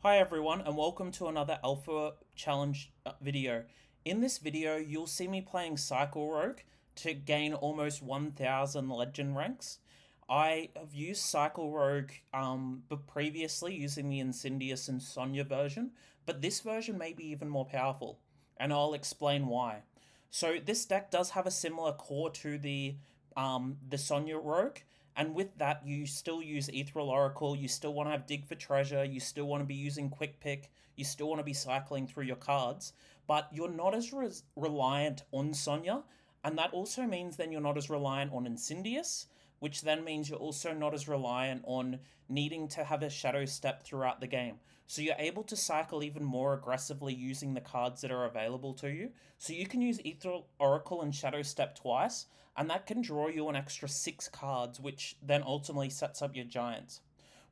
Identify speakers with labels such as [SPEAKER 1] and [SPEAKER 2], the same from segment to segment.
[SPEAKER 1] Hi everyone and welcome to another Alpha Challenge video. In this video you'll see me playing Cycle Rogue to gain almost 1000 legend ranks. I have used Cycle Rogue but previously using the Incindius and Sonya version, but this version may be even more powerful, and I'll explain why. So this deck does have a similar core to the Sonya Rogue, and with that, you still use Ethereal Oracle, you still want to have Dig for Treasure, you still want to be using Quick Pick, you still want to be cycling through your cards, but you're not as reliant on Sonya, and that also means then you're not as reliant on Incindius, which then means you're also not as reliant on needing to have a Shadow Step throughout the game. So you're able to cycle even more aggressively using the cards that are available to you. So you can use Ethereal Oracle and Shadow Step twice, and that can draw you an extra 6 cards, which then ultimately sets up your Giants.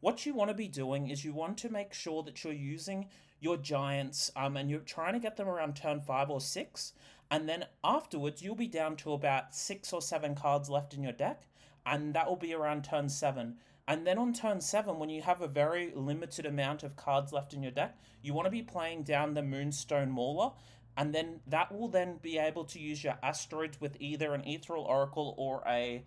[SPEAKER 1] What you want to be doing is you want to make sure that you're using your Giants and you're trying to get them around turn 5 or 6, and then afterwards you'll be down to about 6 or 7 cards left in your deck, and that will be around turn 7. And then on turn 7, when you have a very limited amount of cards left in your deck, you want to be playing down the Moonstone Mauler, and then that will then be able to use your Asteroids with either an Ethereal Oracle or a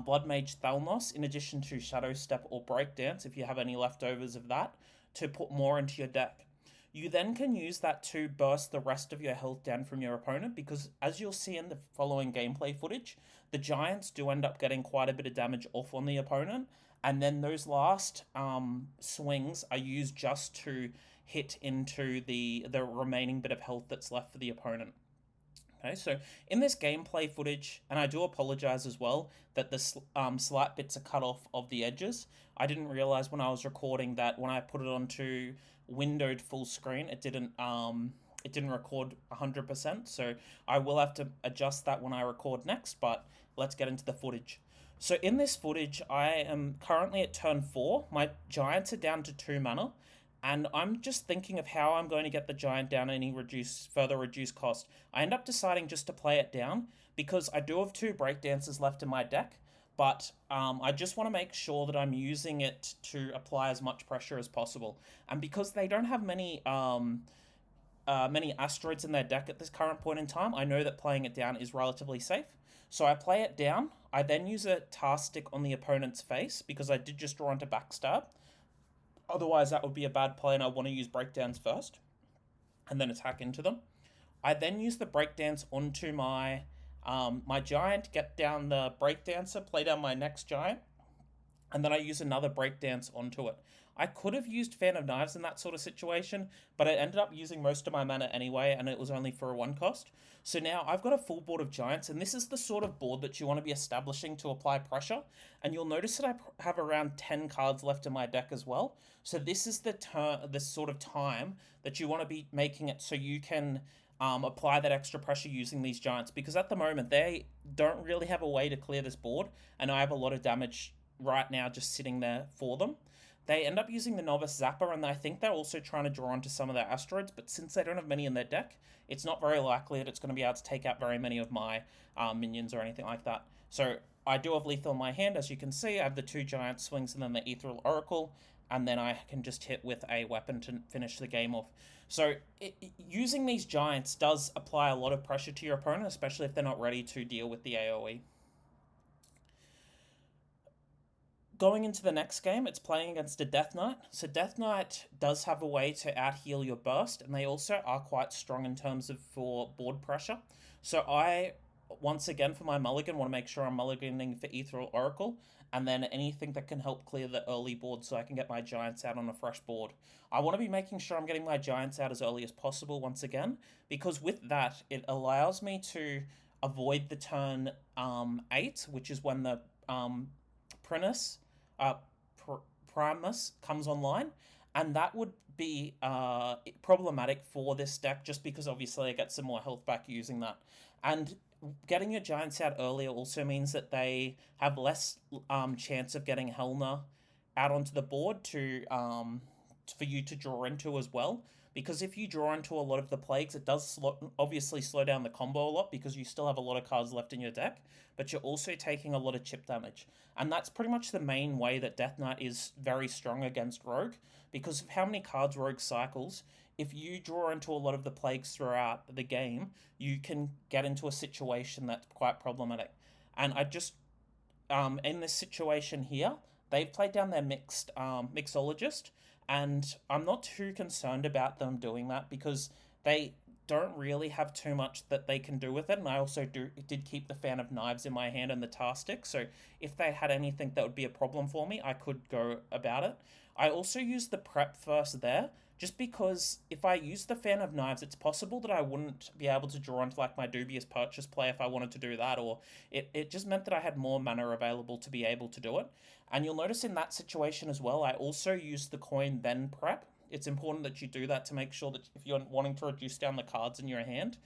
[SPEAKER 1] Blood Mage Thalnos, in addition to Shadow Step or Breakdance, if you have any leftovers of that, to put more into your deck. You then can use that to burst the rest of your health down from your opponent, because as you'll see in the following gameplay footage, the Giants do end up getting quite a bit of damage off on the opponent, and then those last swings are used just to hit into the remaining bit of health that's left for the opponent. Okay, so in this gameplay footage, and I do apologize as well that the slight bits are cut off of the edges. I didn't realize when I was recording that when I put it onto windowed full screen, it didn't record 100%. So I will have to adjust that when I record next. But let's get into the footage. So in this footage, I am currently at turn 4. My Giants are down to 2 mana. And I'm just thinking of how I'm going to get the Giant down at any further reduced cost. I end up deciding just to play it down because I do have 2 Breakdancers left in my deck, but I just want to make sure that I'm using it to apply as much pressure as possible. And because they don't have many Asteroids in their deck at this current point in time, I know that playing it down is relatively safe. So I play it down. I then use a Task Stick on the opponent's face because I did just draw into backstab. Otherwise, that would be a bad play, and I want to use breakdowns first, and then attack into them. I then use the breakdance onto my my giant, get down the breakdancer, play down my next giant, and then I use another breakdance onto it. I could have used Fan of Knives in that sort of situation, but I ended up using most of my mana anyway, and it was only for a 1 cost. So now I've got a full board of Giants, and this is the sort of board that you want to be establishing to apply pressure. And you'll notice that I have around 10 cards left in my deck as well. So this is the sort of time that you want to be making it so you can apply that extra pressure using these Giants, because at the moment they don't really have a way to clear this board, and I have a lot of damage right now just sitting there for them. They end up using the Novice Zapper, and I think they're also trying to draw into some of their Asteroids, but since they don't have many in their deck, it's not very likely that it's going to be able to take out very many of my minions or anything like that. So I do have lethal in my hand, as you can see. I have the 2 Giant Swings and then the Ethereal Oracle, and then I can just hit with a weapon to finish the game off. So using these Giants does apply a lot of pressure to your opponent, especially if they're not ready to deal with the AoE. Going into the next game, it's playing against a Death Knight. So Death Knight does have a way to out-heal your burst, and they also are quite strong in terms of for board pressure. So I, once again, for my Mulligan, want to make sure I'm Mulliganing for Ethereal Oracle, and then anything that can help clear the early board so I can get my Giants out on a fresh board. I want to be making sure I'm getting my Giants out as early as possible once again, because with that, it allows me to avoid the turn 8, which is when the Primus comes online, and that would be problematic for this deck just because obviously I get some more health back using that. And getting your Giants out earlier also means that they have less chance of getting Helna out onto the board to for you to draw into as well. Because if you draw into a lot of the plagues, it does obviously slow down the combo a lot because you still have a lot of cards left in your deck, but you're also taking a lot of chip damage. And that's pretty much the main way that Death Knight is very strong against Rogue, because of how many cards Rogue cycles. If you draw into a lot of the plagues throughout the game, you can get into a situation that's quite problematic. And I just, in this situation here, they've played down their mixologist, and I'm not too concerned about them doing that because they don't really have too much that they can do with it. And I also did keep the Fan of Knives in my hand and the tar stick, so if they had anything that would be a problem for me, I could go about it. I also used the prep first there, just because if I use the Fan of Knives, it's possible that I wouldn't be able to draw into like my dubious purchase play if I wanted to do that, or it just meant that I had more mana available to be able to do it. And you'll notice in that situation as well, I also used the coin then prep. It's important that you do that to make sure that if you're wanting to reduce down the cards in your hand.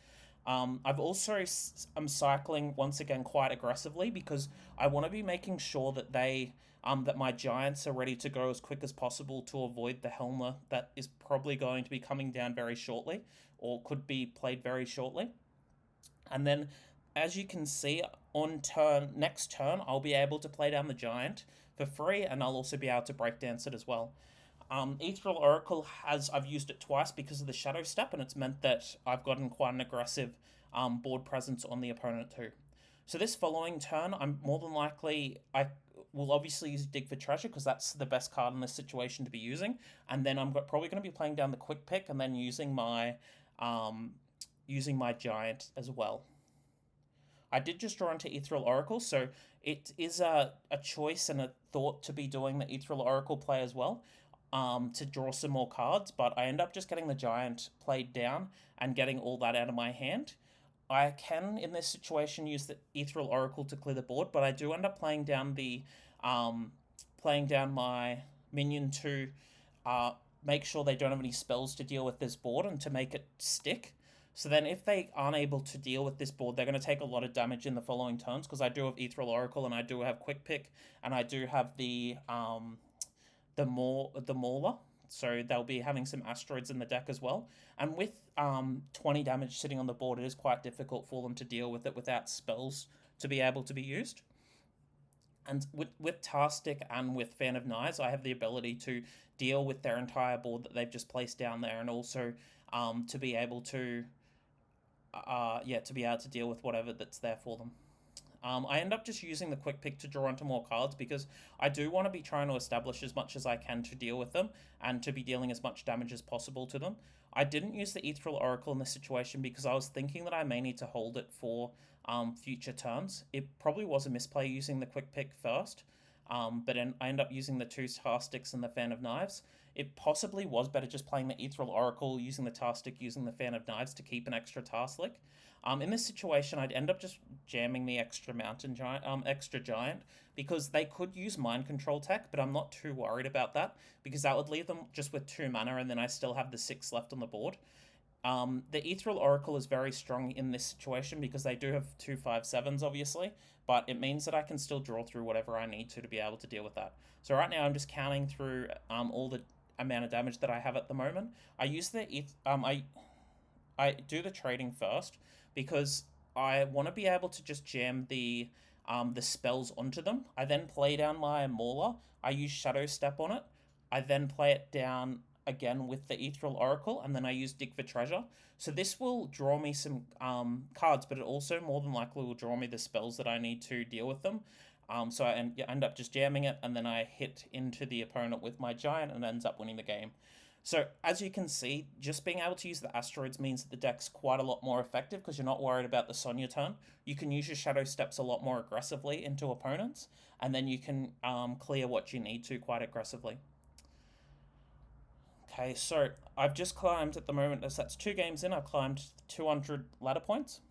[SPEAKER 1] I've also I'm cycling once again quite aggressively because I want to be making sure that that my giants are ready to go as quick as possible to avoid the Helmer that is probably going to be coming down very shortly, or could be played very shortly. And then, as you can see, on next turn, I'll be able to play down the giant for free, and I'll also be able to breakdance it as well. Ethereal Oracle I've used it twice because of the Shadow Step, and it's meant that I've gotten quite an aggressive board presence on the opponent too. So this following turn, I'm more than likely, I will obviously use Dig for Treasure because that's the best card in this situation to be using, and then I'm probably going to be playing down the Quick Pick and then using my giant as well. I did just draw into Ethereal Oracle, so it is a choice and a thought to be doing the Ethereal Oracle play as well, to draw some more cards, but I end up just getting the giant played down and getting all that out of my hand. I can, in this situation, use the Ethereal Oracle to clear the board, but I do end up playing down my minion to make sure they don't have any spells to deal with this board and to make it stick. So then if they aren't able to deal with this board, they're going to take a lot of damage in the following turns, because I do have Ethereal Oracle and I do have Quick Pick and I do have the Mauler. So they'll be having some Asteroids in the deck as well. And with 20 damage sitting on the board, it is quite difficult for them to deal with it without spells to be able to be used. And with Tar Stick and with Fan of Knives, I have the ability to deal with their entire board that they've just placed down there, and also to be able to deal with whatever that's there for them. I end up just using the Quick Pick to draw onto more cards because I do want to be trying to establish as much as I can to deal with them and to be dealing as much damage as possible to them. I didn't use the Ethereal Oracle in this situation because I was thinking that I may need to hold it for future turns. It probably was a misplay using the Quick Pick first, but I end up using the 2 Tar Sticks and the Fan of Knives. It possibly was better just playing the Ethereal Oracle, using the Tar Stick, using the Fan of Knives to keep an extra Tar Stick. In this situation, I'd end up just jamming the extra giant, because they could use Mind Control tech, but I'm not too worried about that because that would leave them just with 2 mana, and then I still have the 6 left on the board. The Ethereal Oracle is very strong in this situation because they do have 2 5/7s, obviously, but it means that I can still draw through whatever I need to be able to deal with that. So right now I'm just counting through all the amount of damage that I have at the moment. I use the I do the trading first because I want to be able to just jam the spells onto them. I then play down my Mauler. I use Shadow Step on it. I then play it down again with the Ethereal Oracle, and then I use Dig for Treasure. So this will draw me some cards, but it also more than likely will draw me the spells that I need to deal with them. So I end up just jamming it, and then I hit into the opponent with my giant and ends up winning the game. So as you can see, just being able to use the Asteroids means that the deck's quite a lot more effective because you're not worried about the Sonya turn. You can use your Shadow Steps a lot more aggressively into opponents, and then you can clear what you need to quite aggressively. Okay, so I've just climbed at the moment, as that's 2 games in, I've climbed 200 ladder points.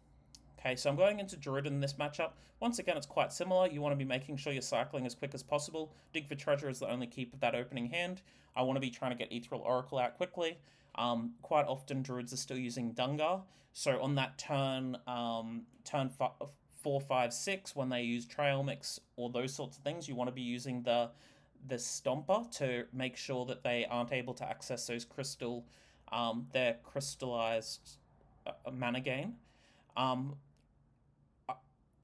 [SPEAKER 1] Okay, so I'm going into Druid in this matchup. Once again, it's quite similar. You want to be making sure you're cycling as quick as possible. Dig for Treasure is the only keep of that opening hand. I want to be trying to get Ethereal Oracle out quickly. Quite often, Druids are still using Dungar. So on that turn 4, 5, 6, when they use Trail Mix or those sorts of things, you want to be using the the Stomper to make sure that they aren't able to access those their crystallized mana gain. Um,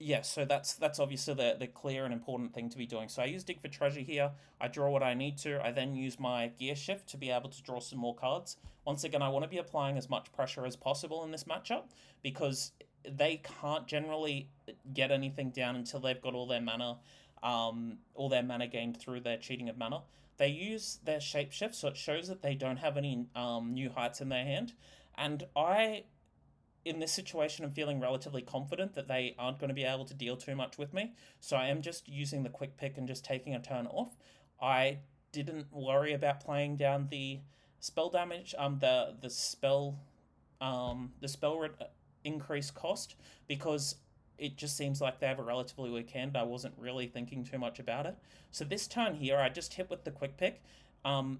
[SPEAKER 1] yeah, so that's obviously the clear and important thing to be doing. So I use Dig for Treasure here. I draw what I need to. I then use my Gear Shift to be able to draw some more cards. Once again, I want to be applying as much pressure as possible in this matchup because they can't generally get anything down until they've got all their mana gained through their cheating of mana. They use their Shapeshift, so it shows that they don't have any new heights in their hand. And in this situation, I'm feeling relatively confident that they aren't going to be able to deal too much with me. So I am just using the quick pick and just taking a turn off. I didn't worry about playing down the spell damage, the spell increase cost, because it just seems like they have a relatively weak hand. I wasn't really thinking too much about it. So this turn here, I just hit with the quick pick. On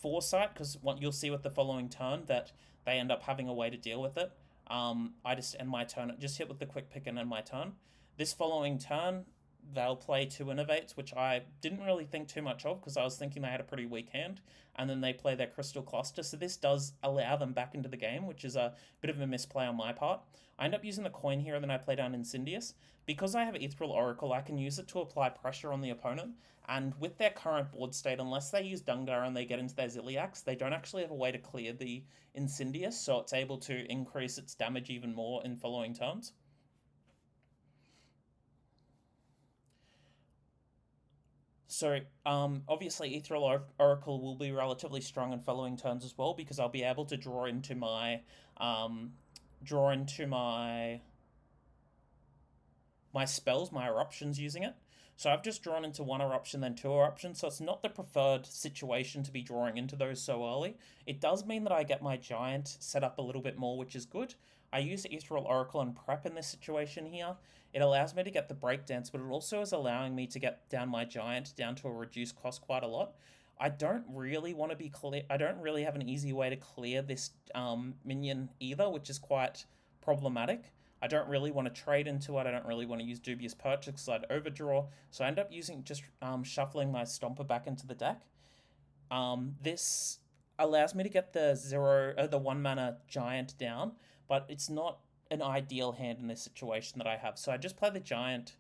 [SPEAKER 1] foresight, because what you'll see with the following turn that they end up having a way to deal with it. I just end my turn, just hit with the quick pick and end my turn. This following turn, they'll play 2 Innovates, which I didn't really think too much of because I was thinking they had a pretty weak hand, and then they play their Crystal Cluster, so this does allow them back into the game, which is a bit of a misplay on my part. I end up using the coin here, and then I play down Incindius. Because I have Ethereal Oracle, I can use it to apply pressure on the opponent, and with their current board state, unless they use Dungar and they get into their Ziliax, they don't actually have a way to clear the Incindius, so it's able to increase its damage even more in following turns. So, obviously, Ethereal Oracle will be relatively strong in following turns as well because I'll be able to draw into my my spells, my eruptions using it. So I've just drawn into 1 eruption, then 2 eruptions, so it's not the preferred situation to be drawing into those so early. It does mean that I get my giant set up a little bit more, which is good. I use Ethereal Oracle and Prep in this situation here. It allows me to get the breakdance, but it also is allowing me to get down my giant down to a reduced cost quite a lot. I don't really want to be clear. I don't really have an easy way to clear this minion either, which is quite problematic. I don't really want to trade into it. I don't really want to use Dubious Purchase because I'd overdraw. So I end up using just shuffling my Stomper back into the deck. This allows me to get the 1 mana giant down, but it's not an ideal hand in this situation that I have. So I just play the giant.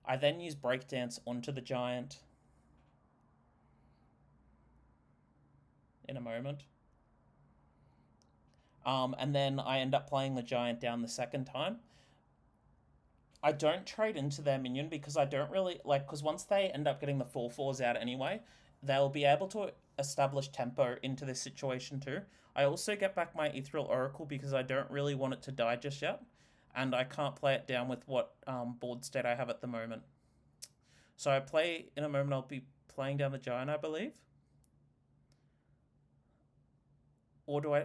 [SPEAKER 1] I then use Breakdance onto the giant in a moment. And then I end up playing the giant down the second time. I don't trade into their minion because I don't really because once they end up getting the 4/4s out anyway, they'll be able to establish tempo into this situation too. I also get back my Ethereal Oracle because I don't really want it to die just yet, and I can't play it down with what board state I have at the moment. So I play, in a moment I'll be playing down the giant, I believe. Or do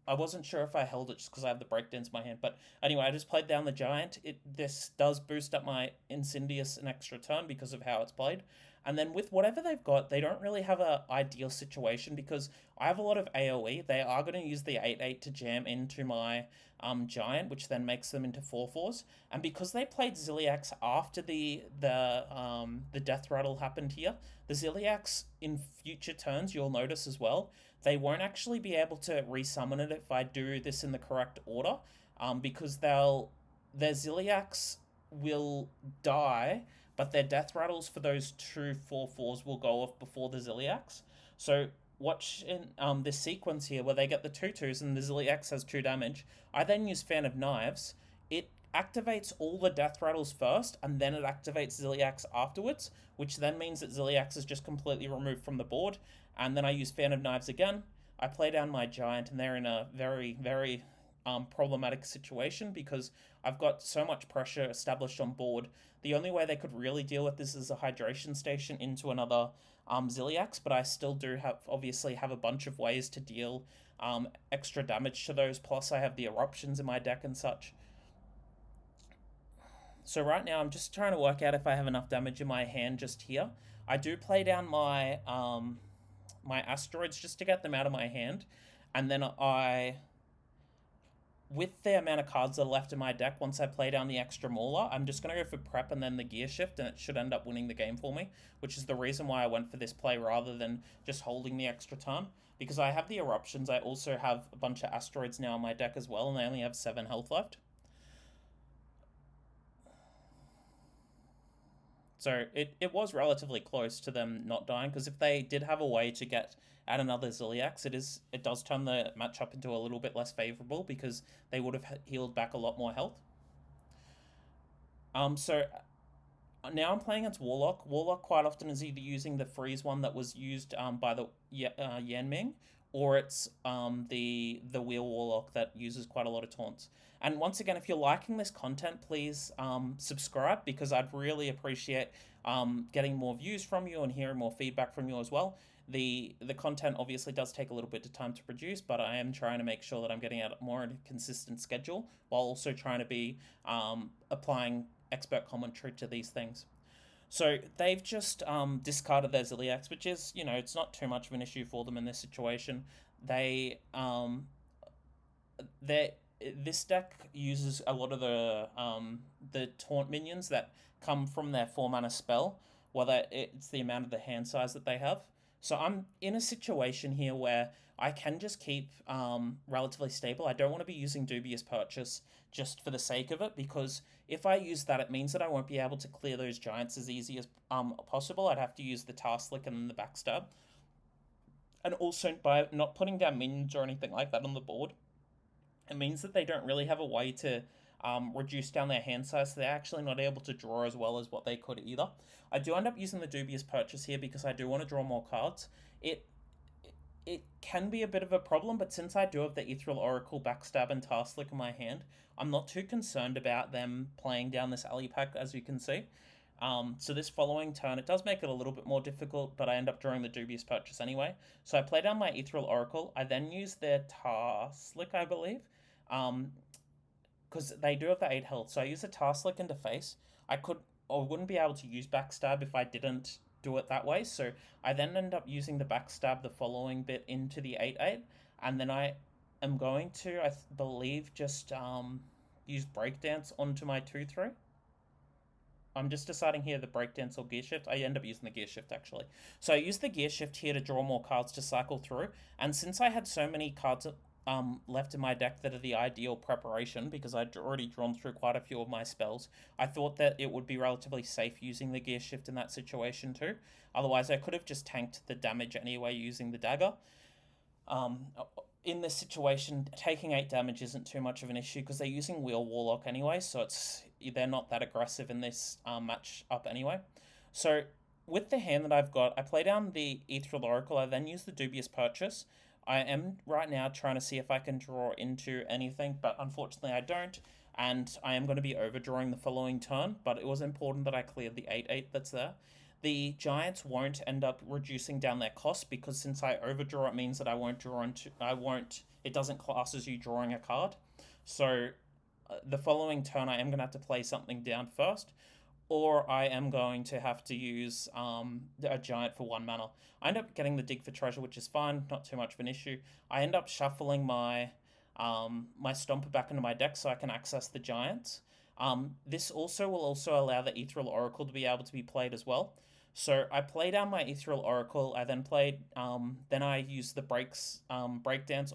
[SPEAKER 1] I wasn't sure if I held it just because I have the breakdance in my hand. But anyway, I just played down the giant. This does boost up my Incindius an extra turn because of how it's played. And then with whatever they've got, they don't really have an ideal situation because I have a lot of AoE. They are going to use the 8/8 to jam into my giant, which then makes them into 4/4s. And because they played Ziliax after the death rattle happened here, the Ziliax in future turns, you'll notice as well, they won't actually be able to resummon it if I do this in the correct order, because their Ziliax will die, but their death rattles for those 2 4/4s will go off before the Ziliax. So watch in this sequence here where they get the 2/2s and the Ziliax has 2 damage. I then use Fan of Knives. It activates all the death rattles first, and then it activates Ziliax afterwards, which then means that Ziliax is just completely removed from the board. And then I use Fan of Knives again. I play down my giant, and they're in a very, very problematic situation because I've got so much pressure established on board. The only way they could really deal with this is a hydration station into another Ziliax, but I still do obviously have a bunch of ways to deal extra damage to those, plus I have the eruptions in my deck and such. So right now I'm just trying to work out if I have enough damage in my hand just here. I do play down my my asteroids just to get them out of my hand, and then I with the amount of cards that are left in my deck, once I play down the extra Mauler, I'm just going to go for prep and then the gear shift, and it should end up winning the game for me, which is the reason why I went for this play rather than just holding the extra turn. Because I have the eruptions, I also have a bunch of asteroids now in my deck as well, and I only have 7 health left. So it was relatively close to them not dying, because if they did have a way to get at another Ziliax, it does turn the matchup into a little bit less favorable, because they would have healed back a lot more health. So now I'm playing against Warlock. Warlock quite often is either using the freeze one that was used by the Yanming, or it's the Wheel Warlock that uses quite a lot of taunts. And once again, if you're liking this content, please subscribe, because I'd really appreciate getting more views from you and hearing more feedback from you as well. The content obviously does take a little bit of time to produce, but I am trying to make sure that I'm getting out more in a consistent schedule, while also trying to be applying expert commentary to these things. So they've just discarded their Ziliax, which is, it's not too much of an issue for them in this situation. This deck uses a lot of the taunt minions that come from their 4-mana spell, whether it's the amount of the hand size that they have. So I'm in a situation here where I can just keep relatively stable. I don't want to be using Dubious Purchase just for the sake of it, because if I use that, it means that I won't be able to clear those giants as easy as possible. I'd have to use the Tasklick and then the Backstab. And also, by not putting down minions or anything like that on the board, it means that they don't really have a way to reduce down their hand size, so they're actually not able to draw as well as what they could either. I do end up using the Dubious Purchase here because I do want to draw more cards. It can be a bit of a problem, but since I do have the Ethereal Oracle, Backstab, and Tasklick in my hand, I'm not too concerned about them playing down this alley pack, as you can see. So this following turn, it does make it a little bit more difficult, but I end up drawing the Dubious Purchase anyway. So I play down my Ethereal Oracle. I then use their Tasklick, I believe, because they do have the 8 health. So I use the Tasklick into face. I wouldn't be able to use Backstab if I didn't do it that way. So I then end up using the Backstab the following bit into the 8/8, and then I am going to, I believe, just use Breakdance onto my 2/3. I'm just deciding here the Breakdance or Gear Shift. I end up using the Gear Shift, actually. So I use the Gear Shift here to draw more cards to cycle through. And since I had so many cards left in my deck that are the ideal preparation, because I'd already drawn through quite a few of my spells, I thought that it would be relatively safe using the Gear Shift in that situation too. Otherwise, I could have just tanked the damage anyway using the dagger. In this situation, taking 8 damage isn't too much of an issue because they're using Wheel Warlock anyway, so they're not that aggressive in this match up anyway. So with the hand that I've got, I play down the Ethereal Oracle. I then use the Dubious Purchase. I am right now trying to see if I can draw into anything, but unfortunately I don't, and I am going to be overdrawing the following turn, but it was important that I cleared the 8/8 that's there. The giants won't end up reducing down their cost, because since I overdraw, it means that I won't draw into, it doesn't class as you drawing a card. So the following turn I am going to have to play something down first, or I am going to have to use a giant for 1 mana. I end up getting the Dig for Treasure, which is fine, not too much of an issue. I end up shuffling my my Stomper back into my deck so I can access the giants. This will also allow the Ethereal Oracle to be able to be played as well. So I play down my Ethereal Oracle. I then then I use the Breakdance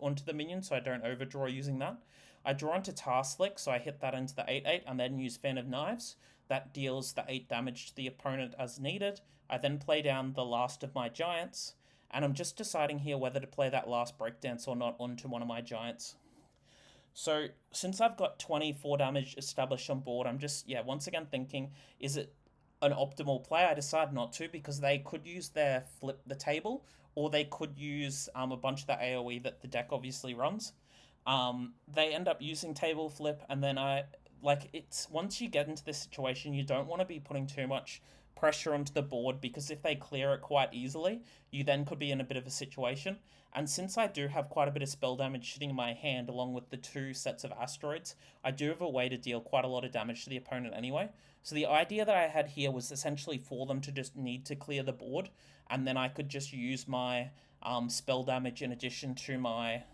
[SPEAKER 1] onto the minion, so I don't overdraw using that. I draw into Tasklick, so I hit that into the 8/8, and then use Fan of Knives. That deals the 8 damage to the opponent as needed. I then play down the last of my giants, and I'm just deciding here whether to play that last Breakdance or not onto one of my giants. So since I've got 24 damage established on board, I'm just, once again thinking, is it an optimal play? I decide not to, because they could use their Flip the Table, or they could use a bunch of the AoE that the deck obviously runs. They end up using Table Flip, and then once you get into this situation, you don't want to be putting too much pressure onto the board, because if they clear it quite easily, you then could be in a bit of a situation. And since I do have quite a bit of spell damage sitting in my hand, along with the 2 sets of asteroids, I do have a way to deal quite a lot of damage to the opponent anyway. So the idea that I had here was essentially for them to just need to clear the board, and then I could just use my spell damage in addition to my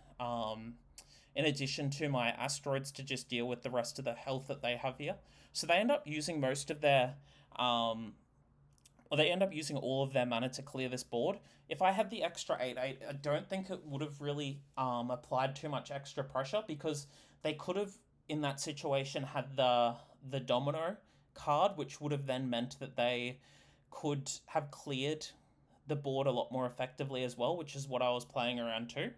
[SPEAKER 1] in addition to my asteroids to just deal with the rest of the health that they have here. So they end up using most of their or they end up using all of their mana to clear this board. If I had the extra 8/8, I don't think it would have really applied too much extra pressure, because they could have, in that situation, had the domino card, which would have then meant that they could have cleared the board a lot more effectively as well, which is what I was playing around too.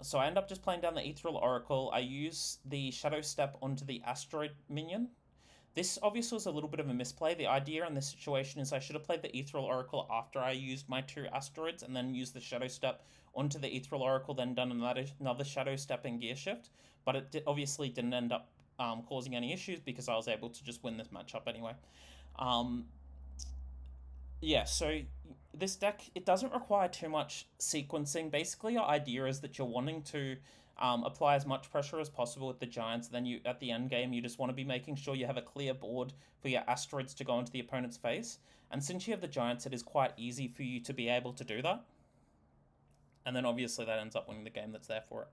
[SPEAKER 1] So I end up just playing down the Ethereal Oracle. I use the Shadow Step onto the Asteroid minion. This obviously was a little bit of a misplay. The idea in this situation is I should have played the Ethereal Oracle after I used my 2 asteroids, and then used the Shadow Step onto the Ethereal Oracle, then done another Shadow Step and Gear Shift. But it obviously didn't end up causing any issues, because I was able to just win this matchup anyway. Yeah, so this deck, it doesn't require too much sequencing. Basically, your idea is that you're wanting to apply as much pressure as possible with the giants. Then you, at the end game, you just want to be making sure you have a clear board for your asteroids to go into the opponent's face. And since you have the giants, it is quite easy for you to be able to do that. And then obviously that ends up winning the game that's there for it.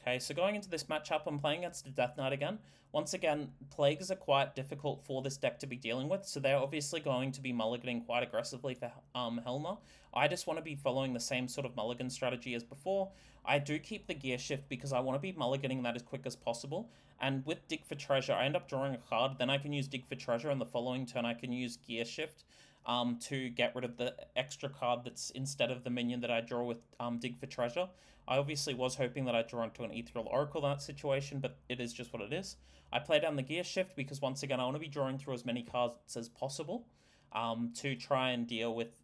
[SPEAKER 1] Okay, so going into this matchup, I'm playing against the Death Knight again. Once again, plagues are quite difficult for this deck to be dealing with, so they're obviously going to be mulliganing quite aggressively for Helmer. I just want to be following the same sort of mulligan strategy as before. I do keep the gear shift because I want to be mulliganing that as quick as possible. And with Dig for Treasure, I end up drawing a card, then I can use Dig for Treasure, and the following turn I can use Gear Shift to get rid of the extra card that's instead of the minion that I draw with Dig for Treasure. I obviously was hoping that I'd draw into an Ethereal Oracle in that situation, but it is just what it is. I play down the Gear Shift because, once again, I want to be drawing through as many cards as possible to try and deal with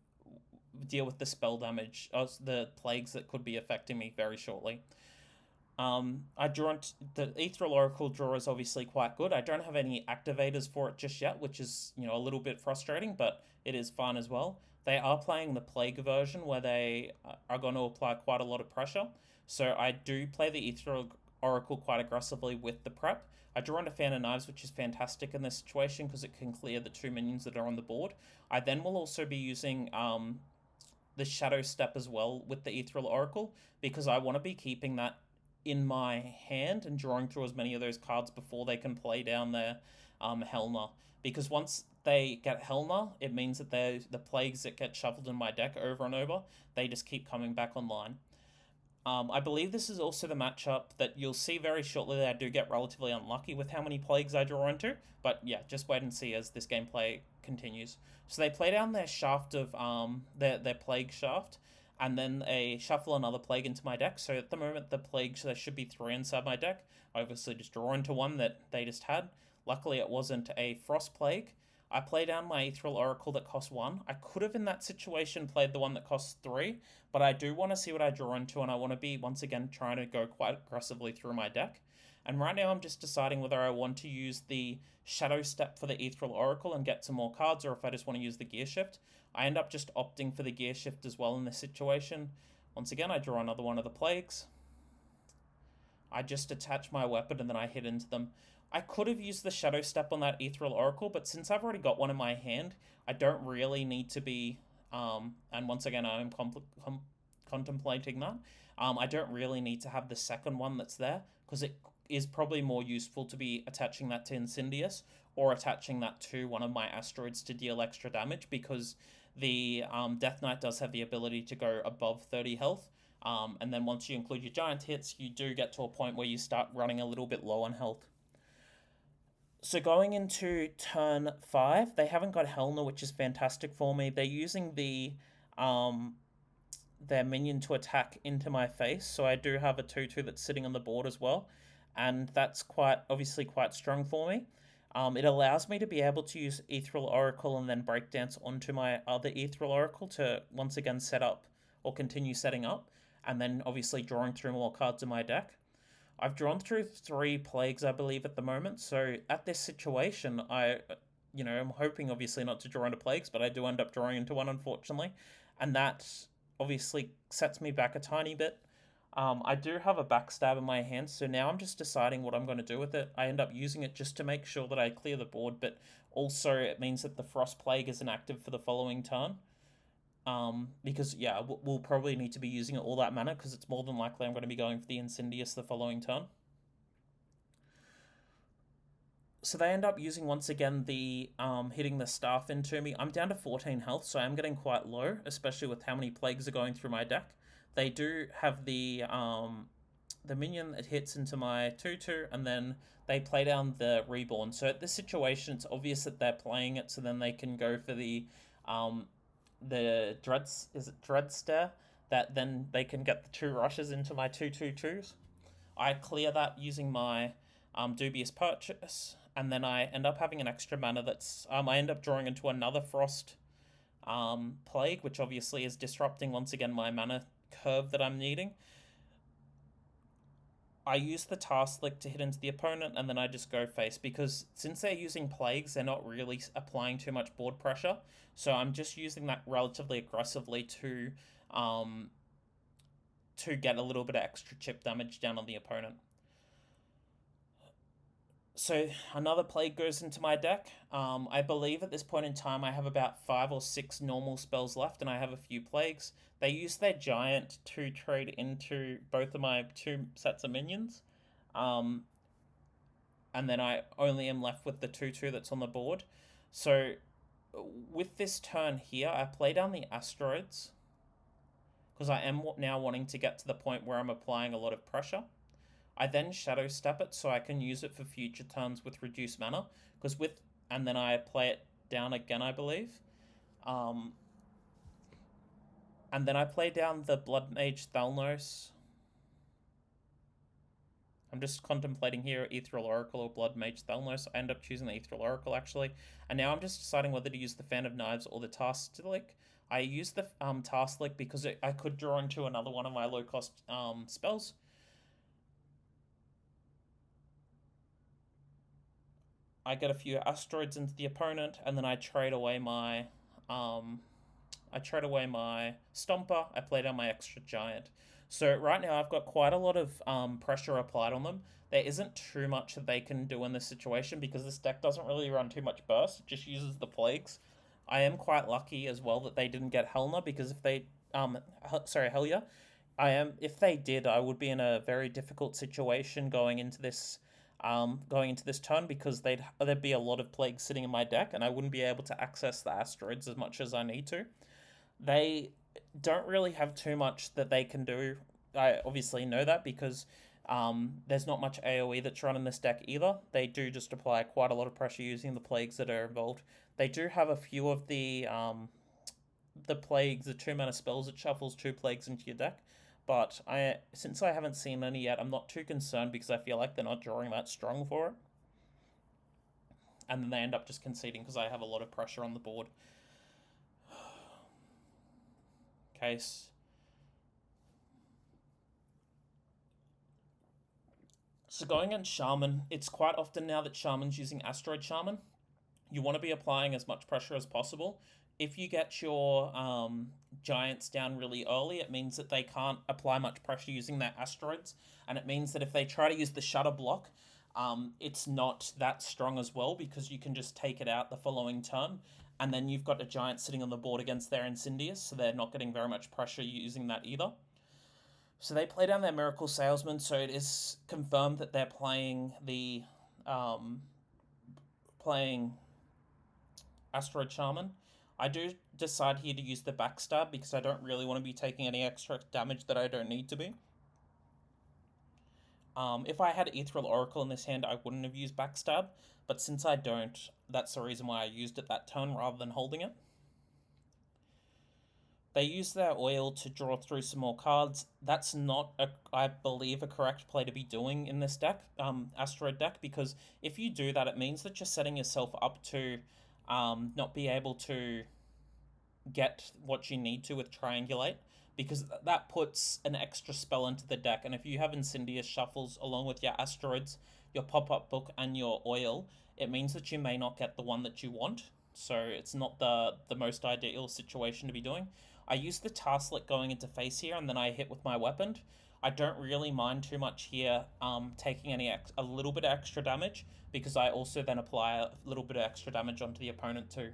[SPEAKER 1] the spell damage, the plagues that could be affecting me very shortly. I draw the Ethereal Oracle draw is obviously quite good. I don't have any activators for it just yet, which is, a little bit frustrating, but it is fun as well. They are playing the Plague version, where they are going to apply quite a lot of pressure. So I do play the Ethereal Oracle quite aggressively with the prep. I draw into Fan of Knives, which is fantastic in this situation because it can clear the 2 minions that are on the board. I then will also be using the Shadow Step as well with the Ethereal Oracle, because I want to be keeping that in my hand and drawing through as many of those cards before they can play down their Helmer. Because once they get Helmer, it means that the plagues that get shuffled in my deck over and over, they just keep coming back online. I believe this is also the matchup that you'll see very shortly that I do get relatively unlucky with how many plagues I draw into. But yeah, just wait and see as this gameplay continues. So they play down their shaft of their plague shaft, and then they shuffle another plague into my deck. So at the moment, the plagues, there should be 3 inside my deck. I obviously just draw into one that they just had. Luckily, it wasn't a frost plague. I play down my Ethereal Oracle that costs 1. I could have, in that situation, played the one that costs 3, but I do want to see what I draw into, and I want to be, once again, trying to go quite aggressively through my deck. And right now, I'm just deciding whether I want to use the Shadow Step for the Ethereal Oracle and get some more cards, or if I just want to use the Gear Shift. I end up just opting for the Gear Shift as well in this situation. Once again, I draw another one of the plagues. I just attach my weapon and then I hit into them. I could have used the Shadow Step on that Ethereal Oracle, but since I've already got one in my hand, I don't really need to be, and once again, I'm contemplating that. I don't really need to have the second one that's there, because it is probably more useful to be attaching that to Incindius, or attaching that to one of my asteroids to deal extra damage, because the Death Knight does have the ability to go above 30 health. And then once you include your giant hits, you do get to a point where you start running a little bit low on health. So going into turn 5, they haven't got Helner, which is fantastic for me. They're using their minion to attack into my face, so I do have a 2/2 that's sitting on the board as well, and that's obviously quite strong for me. It allows me to be able to use Ethereal Oracle and then Breakdance onto my other Ethereal Oracle to once again set up or continue setting up, and then obviously drawing through more cards in my deck. I've drawn through 3 plagues, I believe, at the moment. So at this situation, I'm hoping obviously not to draw into plagues, but I do end up drawing into one, unfortunately. And that obviously sets me back a tiny bit. I do have a backstab in my hand, so now I'm just deciding what I'm going to do with it. I end up using it just to make sure that I clear the board, but also it means that the Frost Plague isn't active for the following turn. Because yeah, we'll probably need to be using all that mana because it's more than likely I'm going to be going for the incindius the following turn. So they end up using once again the hitting the staff into me. I'm down to 14 health, so I'm getting quite low, especially with how many plagues are going through my deck. They do have the minion that hits into my 2/2, and then they play down the reborn. So at this situation, it's obvious that they're playing it, so then they can go for the dread stare, that then they can get the 2 rushes into my 2/2/2s. I clear that using my dubious purchase, and then I end up having an extra mana that's I end up drawing into another frost plague, which obviously is disrupting once again my mana curve that I'm needing. I use the task lick to hit into the opponent, and then I just go face, because since they're using plagues, they're not really applying too much board pressure. So I'm just using that relatively aggressively to get a little bit of extra chip damage down on the opponent. So another plague goes into my deck. I believe at this point in time I have about 5 or 6 normal spells left, and I have a few plagues. They use their giant to trade into both of my 2 sets of minions. And then I only am left with the 2/2 that's on the board. So with this turn here, I play down the Asteroids, because I am now wanting to get to the point where I'm applying a lot of pressure. I then Shadow Step it so I can use it for future turns with reduced mana, and then I play it down again, I believe. And then I play down the Blood Mage Thalnos. I'm just contemplating here, Ethereal Oracle or Blood Mage Thalnos. I end up choosing the Ethereal Oracle, actually. And now I'm just deciding whether to use the Fan of Knives or the Task Lick. I use the Task Lick because I could draw into another one of my low-cost spells. I get a few Asteroids into the opponent, and then I trade away my Stomper. I play down my extra Giant. So right now I've got quite a lot of pressure applied on them. There isn't too much that they can do in this situation because this deck doesn't really run too much burst. It just uses the plagues. I am quite lucky as well that they didn't get Helna, because if they Helya, if they did, I would be in a very difficult situation going into this turn, because there'd be a lot of plagues sitting in my deck, and I wouldn't be able to access the Asteroids as much as I need to. They don't really have too much that they can do. I obviously know that because there's not much AoE that's run in this deck either. They do just apply quite a lot of pressure using the plagues that are involved. They do have a few of the plagues, the 2 mana spells that shuffles 2 plagues into your deck. But since I haven't seen any yet, I'm not too concerned, because I feel like they're not drawing that strong for it. And then they end up just conceding because I have a lot of pressure on the board. Case. So going in Shaman, it's quite often now that Shaman's using Asteroid Shaman. You want to be applying as much pressure as possible. If you get your Giants down really early, it means that they can't apply much pressure using their Asteroids, and it means that if they try to use the Shutter block, it's not that strong as well, because you can just take it out the following turn, and then you've got a Giant sitting on the board against their Incindius, so they're not getting very much pressure using that either. So they play down their Miracle Salesman, so it is confirmed that they're playing the Asteroid Shaman. I do decide here to use the backstab because I don't really want to be taking any extra damage that I don't need to be. If I had Ethereal Oracle in this hand, I wouldn't have used backstab, but since I don't, that's the reason why I used it that turn rather than holding it. They use their oil to draw through some more cards. That's not, I believe, a correct play to be doing in this deck, Asteroid deck, because if you do that, it means that you're setting yourself up to not be able to get what you need to with Triangulate, because that puts an extra spell into the deck, and if you have Incindius shuffles along with your Asteroids, your pop-up book, and your oil, it means that you may not get the one that you want, so it's not the most ideal situation to be doing. I use the Tasklet going into face here, and then I hit with my weapon. I don't really mind too much here taking a little bit of extra damage, because I also then apply a little bit of extra damage onto the opponent too.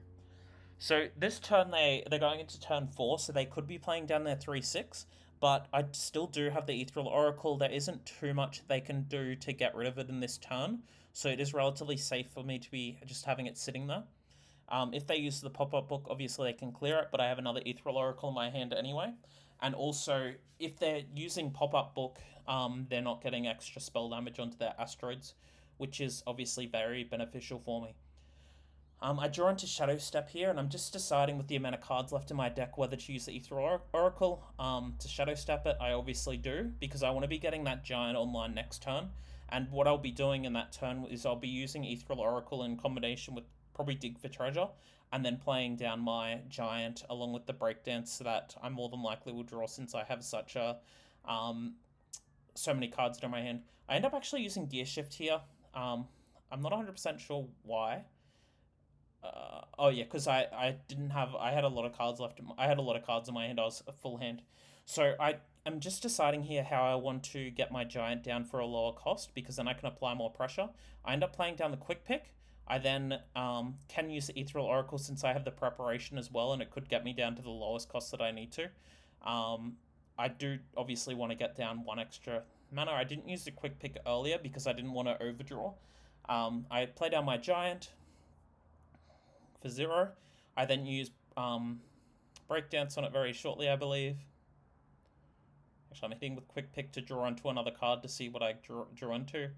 [SPEAKER 1] So this turn they're going into turn 4, so they could be playing down their 3/6, but I still do have the Ethereal Oracle. There isn't too much they can do to get rid of it in this turn, so it is relatively safe for me to be just having it sitting there. If they use the pop-up book, obviously they can clear it, but I have another Ethereal Oracle in my hand anyway. And also, if they're using pop-up book, they're not getting extra spell damage onto their asteroids, which is obviously very beneficial for me. I draw into Shadow Step here, and I'm just deciding with the amount of cards left in my deck whether to use the Ethereal Oracle to Shadow Step it. I obviously do, because I want to be getting that Giant online next turn. And what I'll be doing in that turn is I'll be using Ethereal Oracle in combination with probably Dig for Treasure, and then playing down my Giant along with the Breakdance that I more than likely will draw since I have such a so many cards in my hand. I end up actually using Gear Shift here. I'm not 100% sure why. Oh yeah, because I didn't have I had a lot of cards left. I had a lot of cards in my hand. I was a full hand, so I am just deciding here how I want to get my Giant down for a lower cost, because then I can apply more pressure. I end up playing down the Quick Pick. I then can use the Ethereal Oracle since I have the preparation as well, and it could get me down to the lowest cost that I need to. I do obviously want to get down one extra mana. I didn't use the Quick Pick earlier because I didn't want to overdraw. I play down my Giant for 0. I then use Breakdance on it very shortly, I believe. Actually, I'm hitting with Quick Pick to draw onto another card to see what I draw into.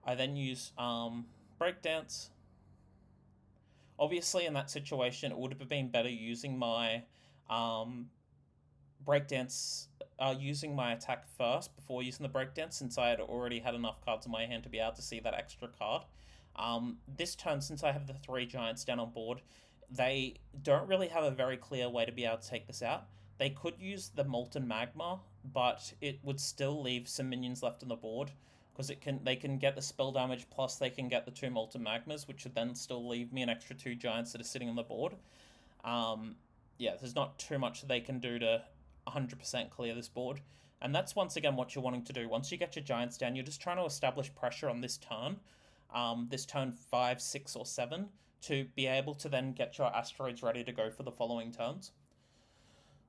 [SPEAKER 1] I then use Breakdance. Obviously, in that situation, it would have been better using my Breakdance, using my attack first before using the Breakdance, since I had already had enough cards in my hand to be able to see that extra card. This turn, since I have the 3 Giants down on board, they don't really have a very clear way to be able to take this out. They could use the Molten Magma, but it would still leave some minions left on the board, because they can get the spell damage, plus they can get the 2 Molten Magmas, which would then still leave me an extra 2 Giants that are sitting on the board. Yeah, there's not too much they can do to 100% clear this board. And that's once again what you're wanting to do. Once you get your Giants down, you're just trying to establish pressure on this turn. This turn 5, 6, or 7, to be able to then get your asteroids ready to go for the following turns.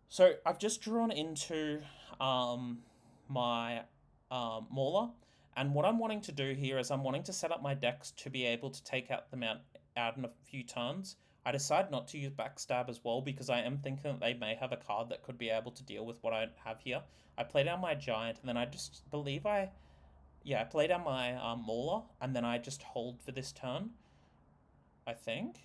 [SPEAKER 1] So I've just drawn into my Mauler, and what I'm wanting to do here is I'm wanting to set up my decks to be able to take out them out in a few turns. I decide not to use backstab as well, because I am thinking that they may have a card that could be able to deal with what I have here. I play down my Giant, and then I just believe I play down my Mauler, and then I just hold for this turn, I think.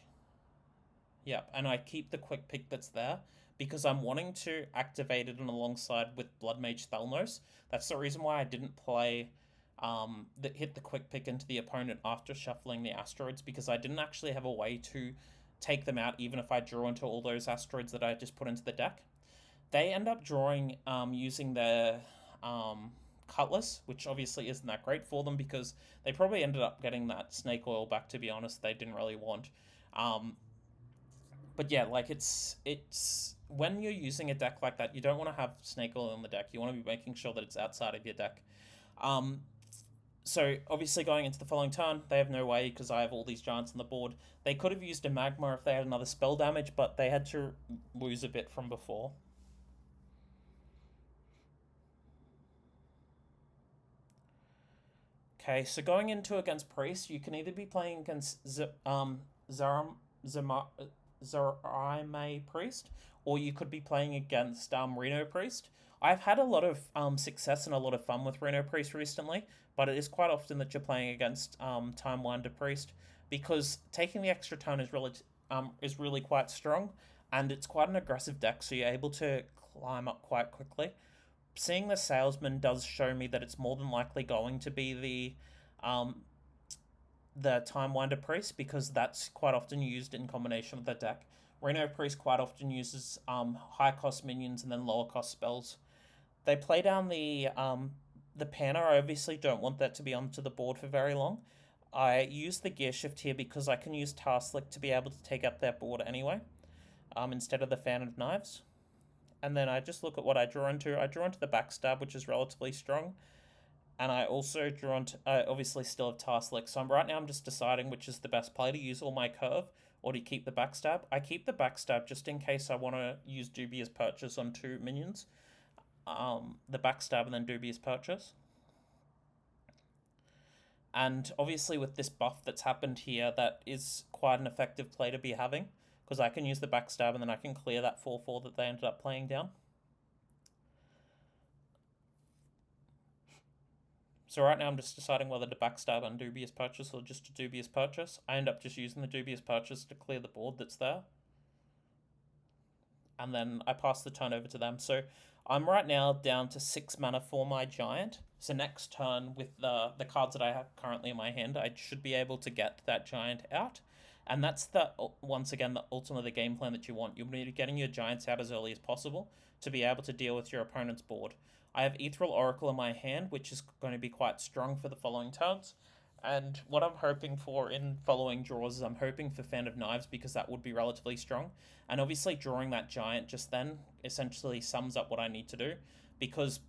[SPEAKER 1] Yep, and I keep the Quick Pick that's there, because I'm wanting to activate it alongside with Blood Mage Thalnos. That's the reason why I didn't play hit the Quick Pick into the opponent after shuffling the asteroids, because I didn't actually have a way to take them out, even if I draw into all those asteroids that I just put into the deck. They end up drawing using their Cutlass, which obviously isn't that great for them, because they probably ended up getting that Snake Oil back, to be honest. They didn't really want. But yeah, like it's when you're using a deck like that, you don't want to have Snake Oil in the deck. You want to be making sure that it's outside of your deck. So obviously going into the following turn, they have no way, because I have all these Giants on the board. They could have used a Magma if they had another spell damage, but they had to lose a bit from before. Okay, so going into against Priest, you can either be playing against Zaramai Priest, or you could be playing against Reno Priest. I've had a lot of success and a lot of fun with Reno Priest recently, but it is quite often that you're playing against Time Winder Priest, because taking the extra turn is really quite strong, and it's quite an aggressive deck, so you're able to climb up quite quickly. Seeing the Salesman does show me that it's more than likely going to be the Time Winder Priest, because that's quite often used in combination with the deck. Reno Priest quite often uses high cost minions and then lower cost spells. They play down the Panna. I obviously don't want that to be onto the board for very long. I use the Gear Shift here because I can use Tasklick to be able to take up their board anyway, instead of the Fan of Knives. And then I just look at what I draw into. I draw into the Backstab, which is relatively strong. And I also draw into, I obviously still have Tasklick. So right now I'm just deciding which is the best play, to use all my curve, Or do you keep the backstab? I keep the backstab just in case I want to use Dubious Purchase on 2 minions. The backstab and then Dubious Purchase. And obviously with this buff that's happened here, that is quite an effective play to be having, because I can use the backstab and then I can clear that 4/4 that they ended up playing down. So right now I'm just deciding whether to backstab on Dubious Purchase or just a Dubious Purchase. I end up just using the Dubious Purchase to clear the board that's there. And then I pass the turn over to them. So I'm right now down to 6 mana for my Giant. So next turn, with the cards that I have currently in my hand, I should be able to get that Giant out. And that's once again, ultimately the game plan that you want. You'll be getting your Giants out as early as possible to be able to deal with your opponent's board. I have Ethereal Oracle in my hand, which is going to be quite strong for the following turns. And what I'm hoping for in following draws is I'm hoping for Fan of Knives, because that would be relatively strong. And obviously drawing that Giant just then essentially sums up what I need to do, because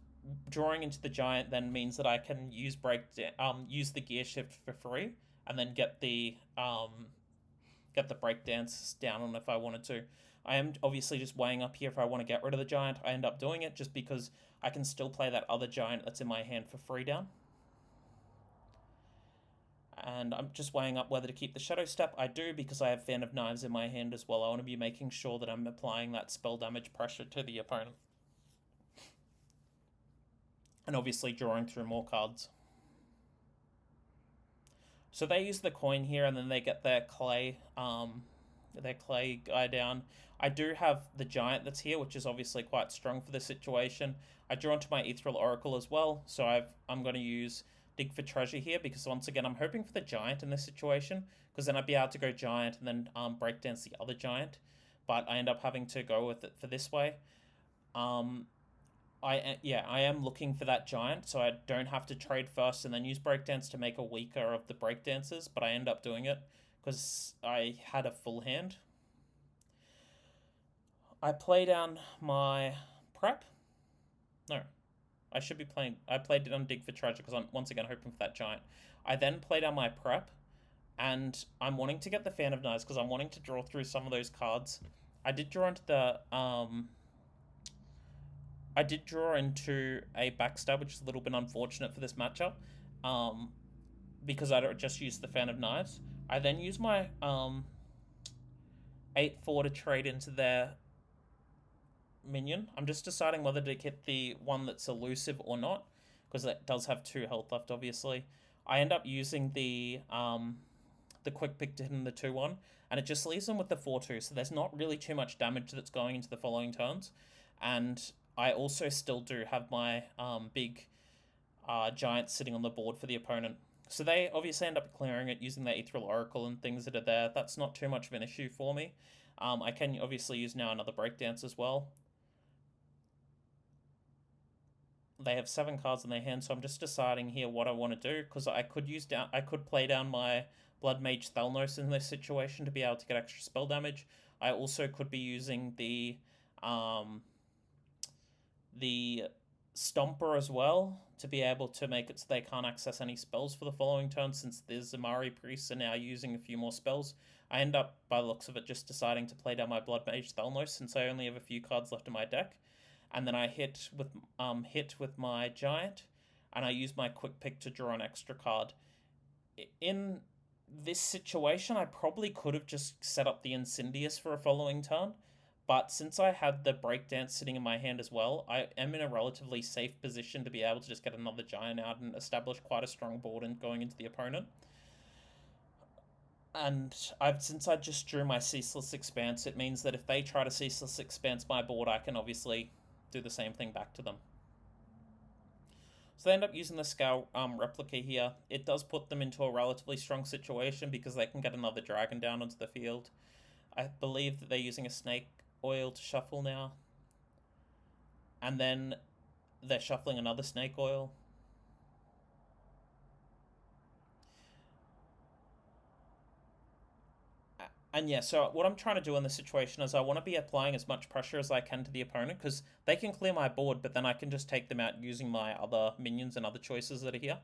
[SPEAKER 1] drawing into the Giant then means that I can use the Gear Shift for free, and then get the Breakdance down on if I wanted to. I am obviously just weighing up here if I want to get rid of the Giant. I end up doing it just because I can still play that other Giant that's in my hand for free down. And I'm just weighing up whether to keep the Shadow Step. I do, because I have Fan of Knives in my hand as well. I want to be making sure that I'm applying that spell damage pressure to the opponent. And obviously drawing through more cards. So they use the coin here, and then they get their clay guy down. I do have the Giant that's here, which is obviously quite strong for this situation. I draw into my Ethereal Oracle as well, so I'm going to use Dig for Treasure here, because once again I'm hoping for the Giant in this situation, because then I'd be able to go Giant and then Breakdance the other Giant, but I end up having to go with it for this way. I am looking for that Giant, so I don't have to trade first and then use Breakdance to make a weaker of the Breakdancers, but I end up doing it because I had a full hand. I play down my prep. No, I should be playing. I played it on Dig for Treasure because I'm once again hoping for that Giant. I then play down my prep, and I'm wanting to get the Fan of Knives because I'm wanting to draw through some of those cards. I did draw into the a backstab, which is a little bit unfortunate for this matchup, because I don't just use the Fan of Knives. I then use my 8/4 to trade into their minion. I'm just deciding whether to hit the one that's elusive or not, because that does have 2 health left, obviously. I end up using the quick pick to hit in the 2/1, and it just leaves them with the 4/2, so there's not really too much damage that's going into the following turns. And I also still do have my big Giant sitting on the board for the opponent. So they obviously end up clearing it using their Ethereal Oracle and things that are there. That's not too much of an issue for me. I can obviously use now another Breakdance as well. They have 7 cards in their hand, so I'm just deciding here what I want to do, because I could play down my Blood Mage Thalnos in this situation to be able to get extra spell damage. I also could be using the Stomper as well to be able to make it so they can't access any spells for the following turn, since the Zamari Priests are now using a few more spells. I end up, by the looks of it, just deciding to play down my Blood Mage Thalnos since I only have a few cards left in my deck. And then I hit with my Giant, and I use my quick pick to draw an extra card. In this situation, I probably could have just set up the Incindius for a following turn, but since I had the Breakdance sitting in my hand as well, I am in a relatively safe position to be able to just get another Giant out and establish quite a strong board and going into the opponent. And since I just drew my Ceaseless Expanse, it means that if they try to Ceaseless Expanse my board, I can obviously do the same thing back to them. So they end up using the Scale Replica here. It does put them into a relatively strong situation because they can get another Dragon down onto the field. I believe that they're using a Snake Oil to shuffle now. And then they're shuffling another Snake Oil. And yeah, so what I'm trying to do in this situation is I want to be applying as much pressure as I can to the opponent, because they can clear my board, but then I can just take them out using my other minions and other choices that are here.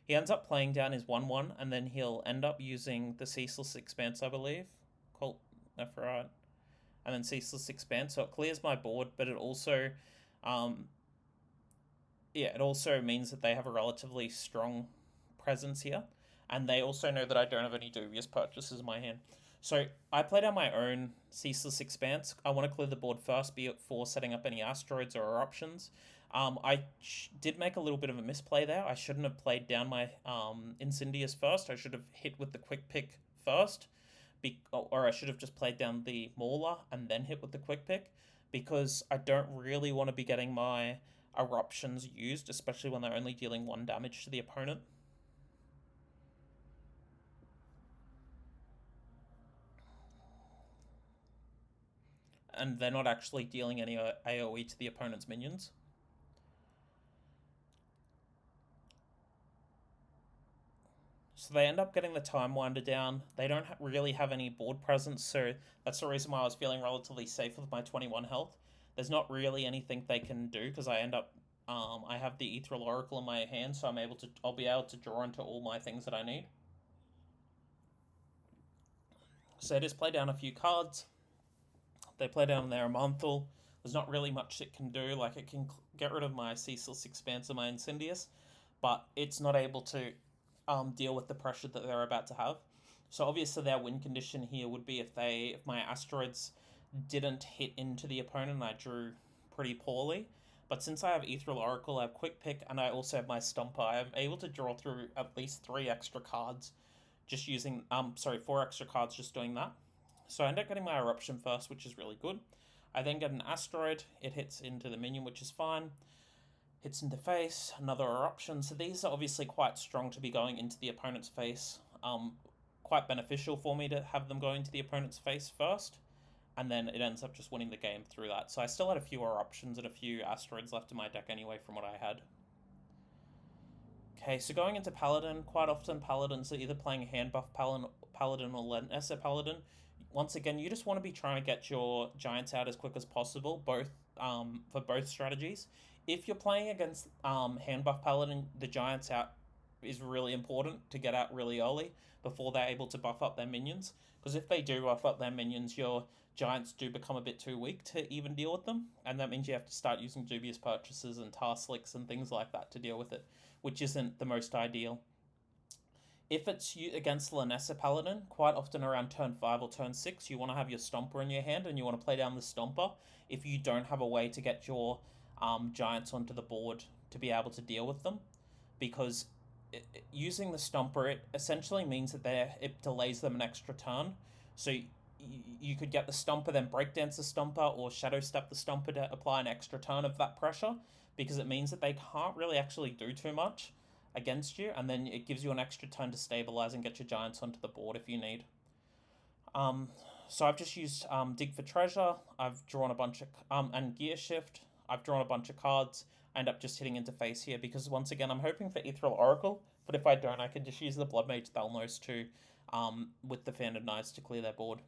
[SPEAKER 1] He ends up playing down his 1/1, and then he'll end up using the Ceaseless Expanse, I believe. left, right, and then Ceaseless Expanse. So it clears my board, but it also, it also means that they have a relatively strong presence here, and they also know that I don't have any dubious purchases in my hand. So I played out my own Ceaseless Expanse. I want to clear the board first, be it for setting up any asteroids or eruptions. I did make a little bit of a misplay there. I shouldn't have played down my incindius first. I should have hit with the quick pick first, or I should have just played down the Mauler and then hit with the quick pick, because I don't really want to be getting my eruptions used, especially when they're only dealing 1 damage to the opponent. And they're not actually dealing any AoE to the opponent's minions. So they end up getting the Time Winder down. They don't really have any board presence, so that's the reason why I was feeling relatively safe with my 21 health. There's not really anything they can do, because I end up, I have the Ethereal Oracle in my hand, so I'll be able to draw into all my things that I need. So they just play down a few cards. They play down their Amanthal. There's not really much it can do. Like, it can get rid of my Ceaseless Expanse and my Incindius, but it's not able to deal with the pressure that they're about to have. So obviously their win condition here would be if my asteroids didn't hit into the opponent and I drew pretty poorly. But since I have Ethereal Oracle, I have Quick Pick, and I also have my Stomper, I'm able to draw through at least 3 extra cards just using, 4 extra cards just doing that. So I end up getting my Eruption first, which is really good. I then get an Asteroid. It hits into the minion, which is fine. Hits into face, another Eruption. So these are obviously quite strong to be going into the opponent's face. Quite beneficial for me to have them go into the opponent's face first, and then it ends up just winning the game through that. So I still had a few Eruptions and a few Asteroids left in my deck anyway from what I had. Okay, so going into Paladin, quite often Paladins are either playing hand buff Paladin or Lesser Paladin. Once again, you just want to be trying to get your Giants out as quick as possible, for both strategies. If you're playing against hand buff Paladin, the Giants out is really important to get out really early before they're able to buff up their minions. Because if they do buff up their minions, your Giants do become a bit too weak to even deal with them. And that means you have to start using dubious purchases and Tarslicks and things like that to deal with it, which isn't the most ideal. If it's against Lanessa Paladin, quite often around turn 5 or turn 6, you want to have your Stomper in your hand and you want to play down the Stomper if you don't have a way to get your Giants onto the board to be able to deal with them. Because using the Stomper, it essentially means that it delays them an extra turn. So you could get the Stomper, then breakdance the Stomper, or shadow step the Stomper to apply an extra turn of that pressure, because it means that they can't really actually do too much against you, and then it gives you an extra turn to stabilize and get your Giants onto the board if you need. So I've just used Dig for Treasure. I've drawn a bunch of and Gear Shift. I've drawn a bunch of cards. I end up just hitting into face here because once again I'm hoping for Ethereal Oracle, but if I don't, I can just use the Blood Mage Thalnos to with the Fan of Knives to clear their board.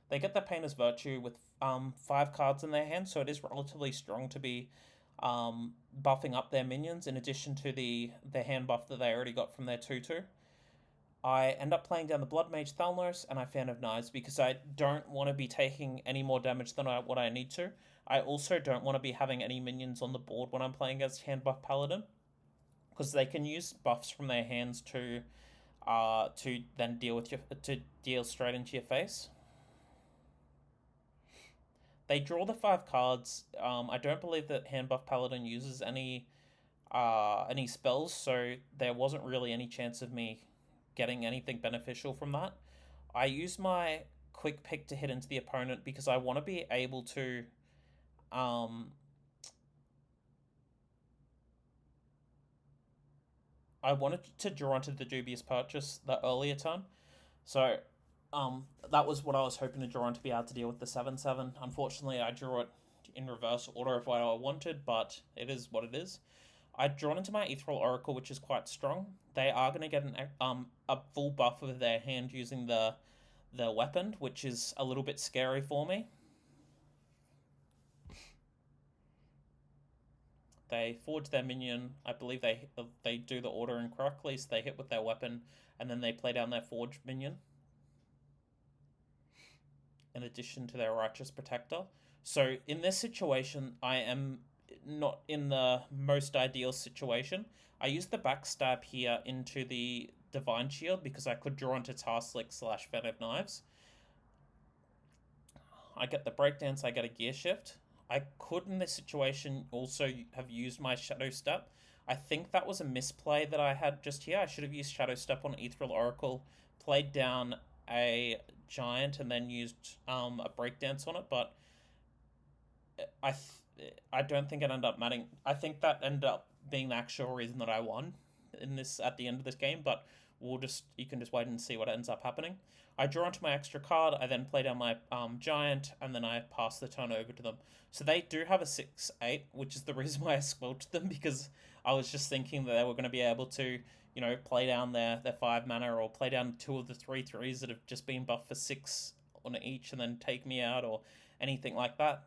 [SPEAKER 1] They get the Painter's Virtue with 5 cards in their hand, so it is relatively strong to be buffing up their minions in addition to the hand buff that they already got from their 2/2. I end up playing down the Blood Mage Thalnos and I Fan of Knives because I don't want to be taking any more damage than what I need to. I also don't want to be having any minions on the board when I'm playing against hand buff Paladin, because they can use buffs from their hands to then deal straight into your face. They draw the 5 cards. I don't believe that hand buff Paladin uses any spells, so there wasn't really any chance of me getting anything beneficial from that. I use my quick pick to hit into the opponent because I want to be able to I wanted to draw into the dubious purchase the earlier turn. So that was what I was hoping to draw in to be able to deal with the 7/7. Unfortunately, I drew it in reverse order of what I wanted, but it is what it is. I'd drawn into my Ethereal Oracle, which is quite strong. They are going to get a full buff of their hand using the weapon, which is a little bit scary for me. They forge their minion. I believe they do the order incorrectly, so they hit with their weapon, and then they play down their forged minion. in addition to their Righteous Protector. So in this situation, I am not in the most ideal situation. I use the backstab here into the Divine Shield because I could draw into Tasklick / Fen of Knives. I get the Breakdance, I get a Gear Shift. I could in this situation also have used my Shadow Step. I think that was a misplay that I had just here. I should have used Shadow Step on Ethereal Oracle, played down a Giant, and then used a Breakdance on it, but I don't think it ended up mattering. I think that ended up being the actual reason that I won in this at the end of this game, but you can just wait and see what ends up happening. I draw onto my extra card, I then play down my Giant, and then I pass the turn over to them. So they do have a 6/8, which is the reason why I squelched them, because I was just thinking that they were going to be able to, play down their 5 mana, or play down 2 of the 3/3s that have just been buffed for 6 on each and then take me out, or anything like that.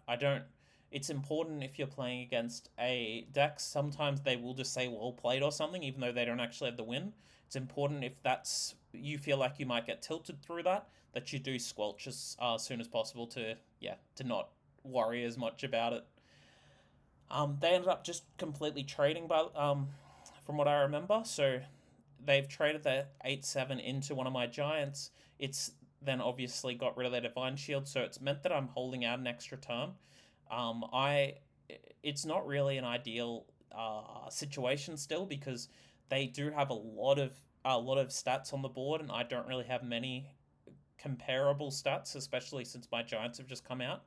[SPEAKER 1] It's important if you're playing against a deck, sometimes they will just say well played or something, even though they don't actually have the win. It's important if you feel like you might get tilted through that you do squelch as soon as possible to not worry as much about it. They ended up just completely trading from what I remember. So they've traded their 8/7 into one of my Giants. It's then obviously got rid of their Divine Shield, so it's meant that I'm holding out an extra turn. It's not really an ideal situation still, because they do have a lot of stats on the board, and I don't really have many comparable stats, especially since my Giants have just come out.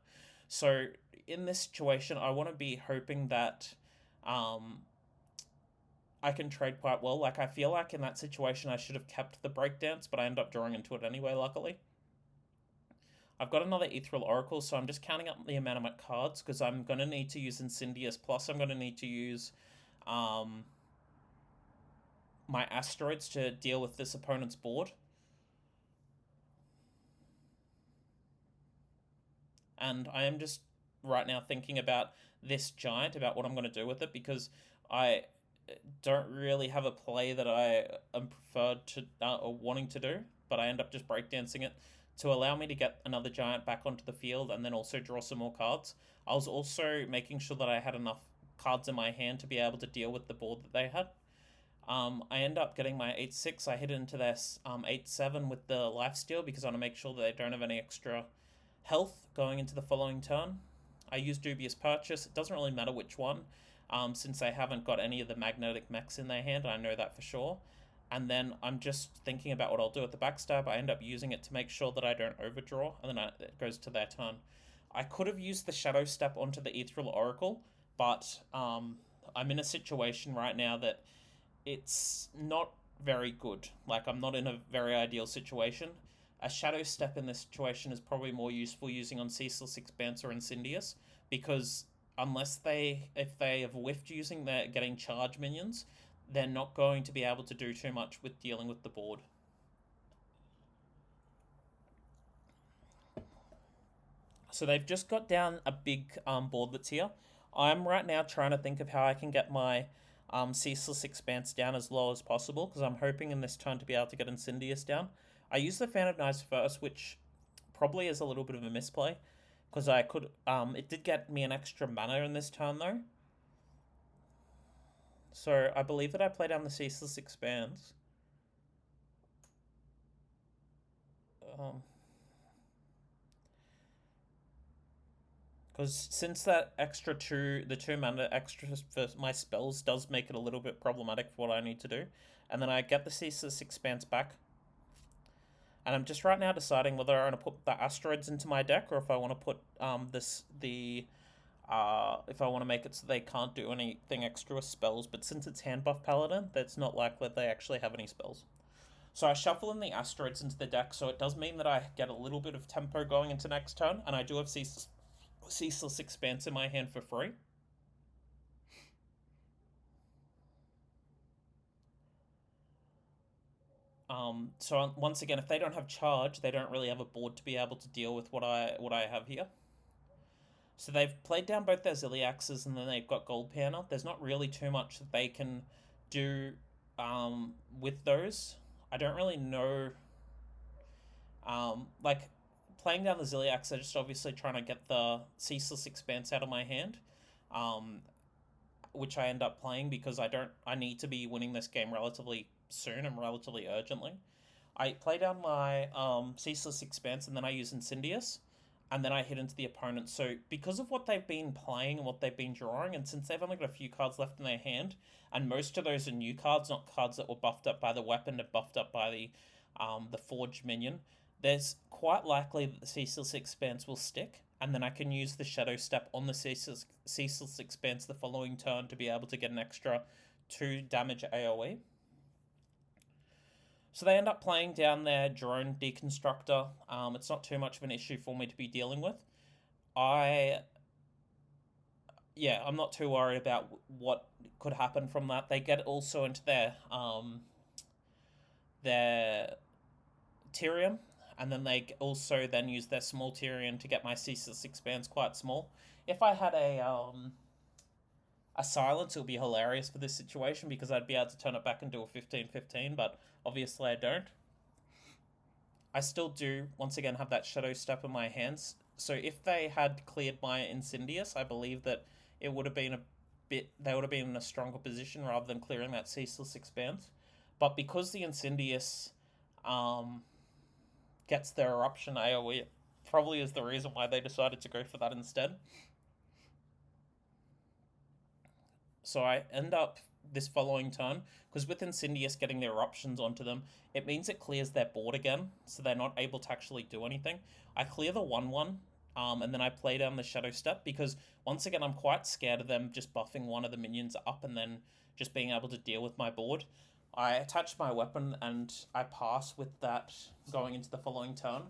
[SPEAKER 1] So in this situation, I want to be hoping that I can trade quite well. Like, I feel like in that situation I should have kept the Breakdance, but I end up drawing into it anyway, luckily. I've got another Ethereal Oracle, so I'm just counting up the amount of my cards, because I'm going to need to use Incindius, plus I'm going to need to use my Asteroids to deal with this opponent's board. And I am just right now thinking about this Giant, about what I'm going to do with it, because I don't really have a play that I am preferred to or wanting to do, but I end up just breakdancing it to allow me to get another Giant back onto the field and then also draw some more cards. I was also making sure that I had enough cards in my hand to be able to deal with the board that they had. I end up getting my 8/6. I hit into their 8/7 with the lifesteal, because I want to make sure that they don't have any extra health going into the following turn. I use Dubious Purchase. It doesn't really matter which one, since they haven't got any of the magnetic mechs in their hand, and I know that for sure. And then I'm just thinking about what I'll do with the backstab. I end up using it to make sure that I don't overdraw, and then it goes to their turn. I could have used the Shadow Step onto the Ethereal Oracle, but I'm in a situation right now that it's not very good. Like, I'm not in a very ideal situation. A Shadow Step in this situation is probably more useful using on Ceaseless Expanse or Incindius, because if they have whiffed using their getting charge minions, they're not going to be able to do too much with dealing with the board. So they've just got down a big board that's here. I'm right now trying to think of how I can get my Ceaseless Expanse down as low as possible, because I'm hoping in this turn to be able to get Incindius down. I used the Fan of Knives first, which probably is a little bit of a misplay, because I could it did get me an extra mana in this turn though. So I believe that I play down the Ceaseless Expanse. Because since that the 2 mana extra for my spells does make it a little bit problematic for what I need to do. And then I get the Ceaseless Expanse back. And I'm just right now deciding whether I want to put the Asteroids into my deck, or if I want to put if I want to make it so they can't do anything extra with spells. But since it's hand buff Paladin, that's not likely that they actually have any spells. So I shuffle in the Asteroids into the deck, so it does mean that I get a little bit of tempo going into next turn, and I do have Ceaseless Expanse in my hand for free. So once again, if they don't have charge, they don't really have a board to be able to deal with what I have here. So they've played down both their Ziliaxes, and then they've got Gold Panna. There's not really too much that they can do with those. I don't really know. playing down the Ziliax, they're just obviously trying to get the Ceaseless Expanse out of my hand, um, which I end up playing because I need to be winning this game relatively soon and relatively urgently. I play down my Ceaseless Expanse and then I use incindius, and then I hit into the opponent. So because of what they've been playing and what they've been drawing, and since they've only got a few cards left in their hand, and most of those are new cards, not cards that were buffed up by the weapon and buffed up by the forged minion, there's quite likely that the Ceaseless Expanse will stick, and then I can use the Shadow Step on the Ceaseless Expanse the following turn to be able to get an extra 2 damage AoE. So they end up playing down their drone deconstructor. It's not too much of an issue for me to be dealing with. I'm not too worried about what could happen from that. They get also into their Tyrion, and then they also then use their small Tyrion to get my Ceaseless Expanse quite small. If I had a silence, it would be hilarious for this situation because I'd be able to turn it back into a 15-15, but obviously I don't. I still do, once again, have that Shadow Step in my hands. So if they had cleared my Incindius, I believe that it would have been they would have been in a stronger position rather than clearing that Ceaseless Expanse. But because the Incindius gets their Eruption AoE, it probably is the reason why they decided to go for that instead. So I end up this following turn, because with Incindius getting the eruptions onto them, it means it clears their board again, so they're not able to actually do anything. I clear the 1-1, and then I play down the Shadow Step, because once again, I'm quite scared of them just buffing one of the minions up and then just being able to deal with my board. I attach my weapon and I pass with that going into the following turn.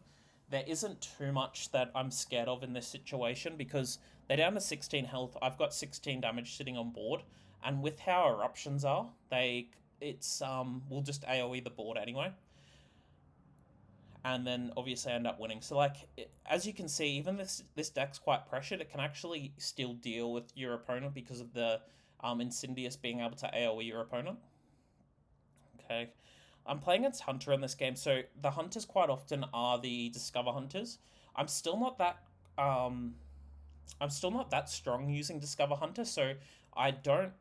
[SPEAKER 1] There isn't too much that I'm scared of in this situation because they're down to 16 health. I've got 16 damage sitting on board, and with how eruptions are, we'll just AoE the board anyway. And then obviously I end up winning. So as you can see, even this deck's quite pressured. It can actually still deal with your opponent because of the Incindius being able to AoE your opponent. Okay. I'm playing against Hunter in this game, so the Hunters quite often are the Discover Hunters. I'm still not that strong using Discover Hunter, so I don't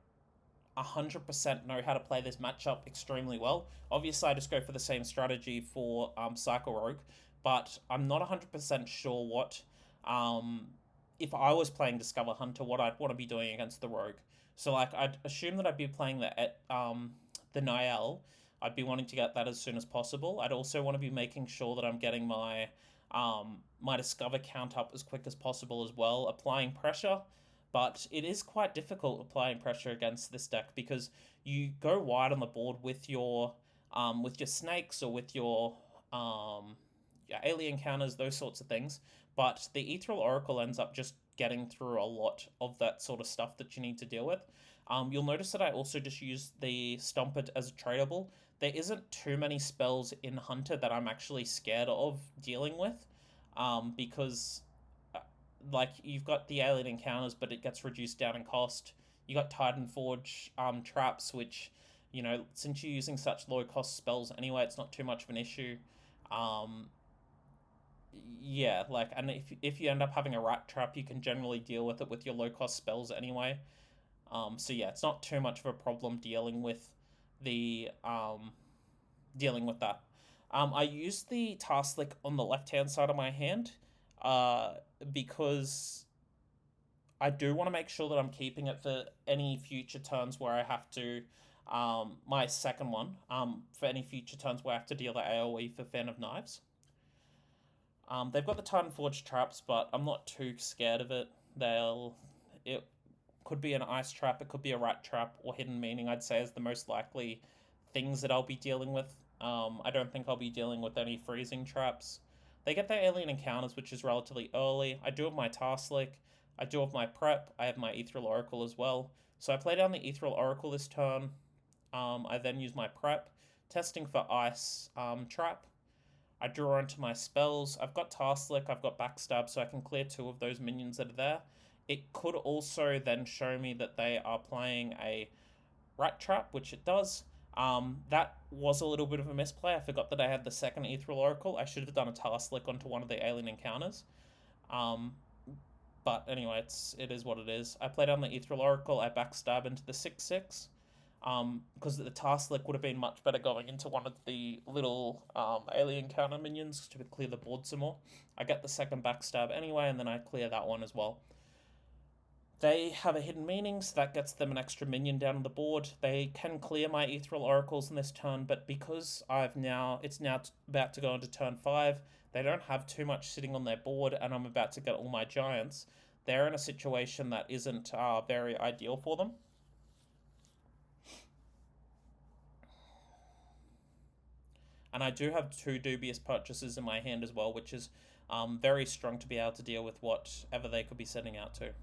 [SPEAKER 1] 100% know how to play this matchup extremely well. Obviously, I just go for the same strategy for Cycle Rogue, but I'm not 100% sure what, if I was playing Discover Hunter, what I'd want to be doing against the Rogue. So, I'd assume that I'd be playing the Niall. I'd be wanting to get that as soon as possible. I'd also want to be making sure that I'm getting my my Discover count up as quick as possible as well, applying pressure. But it is quite difficult applying pressure against this deck because you go wide on the board with your snakes or with your alien counters, those sorts of things. But the Ethereal Oracle ends up just getting through a lot of that sort of stuff that you need to deal with. You'll notice that I also just use the Stompert as a tradable. There isn't too many spells in Hunter that I'm actually scared of dealing with, because you've got the alien encounters, but it gets reduced down in cost. You got Titan Forge traps, which, since you're using such low cost spells anyway, it's not too much of an issue. And if you end up having a rat trap, you can generally deal with it with your low cost spells anyway. It's not too much of a problem dealing with that. I use the Tarslick on the left-hand side of my hand, because I do want to make sure that I'm keeping it for any future turns where I have to, my second one, for any future turns where I have to deal the AoE for Fan of Knives. They've got the Titan Forge traps, but I'm not too scared of it. It could be an ice trap, it could be a rat trap, or hidden meaning, I'd say, is the most likely things that I'll be dealing with. I don't think I'll be dealing with any freezing traps. They get their alien encounters, which is relatively early. I do have my Tarslick, I do have my prep, I have my Ethereal Oracle as well. So I play down the Ethereal Oracle this turn. I then use my prep, testing for ice trap. I draw into my spells. I've got Tarslick, I've got backstab, so I can clear 2 of those minions that are there. It could also then show me that they are playing a rat trap, which it does. That was a little bit of a misplay. I forgot that I had the second Ethereal Oracle. I should have done a task click onto one of the alien encounters. Um, but anyway, it is what it is. I played on the Ethereal Oracle. I backstab into the 6/6. Because the task click would have been much better going into one of the little alien counter minions to clear the board some more. I get the second backstab anyway, and then I clear that one as well. They have a hidden meaning, so that gets them an extra minion down on the board. They can clear my Ethereal Oracles in this turn, but because it's now about to go into turn 5, they don't have too much sitting on their board, and I'm about to get all my giants. They're in a situation that isn't very ideal for them. And I do have 2 dubious purchases in my hand as well, which is very strong to be able to deal with whatever they could be setting out to.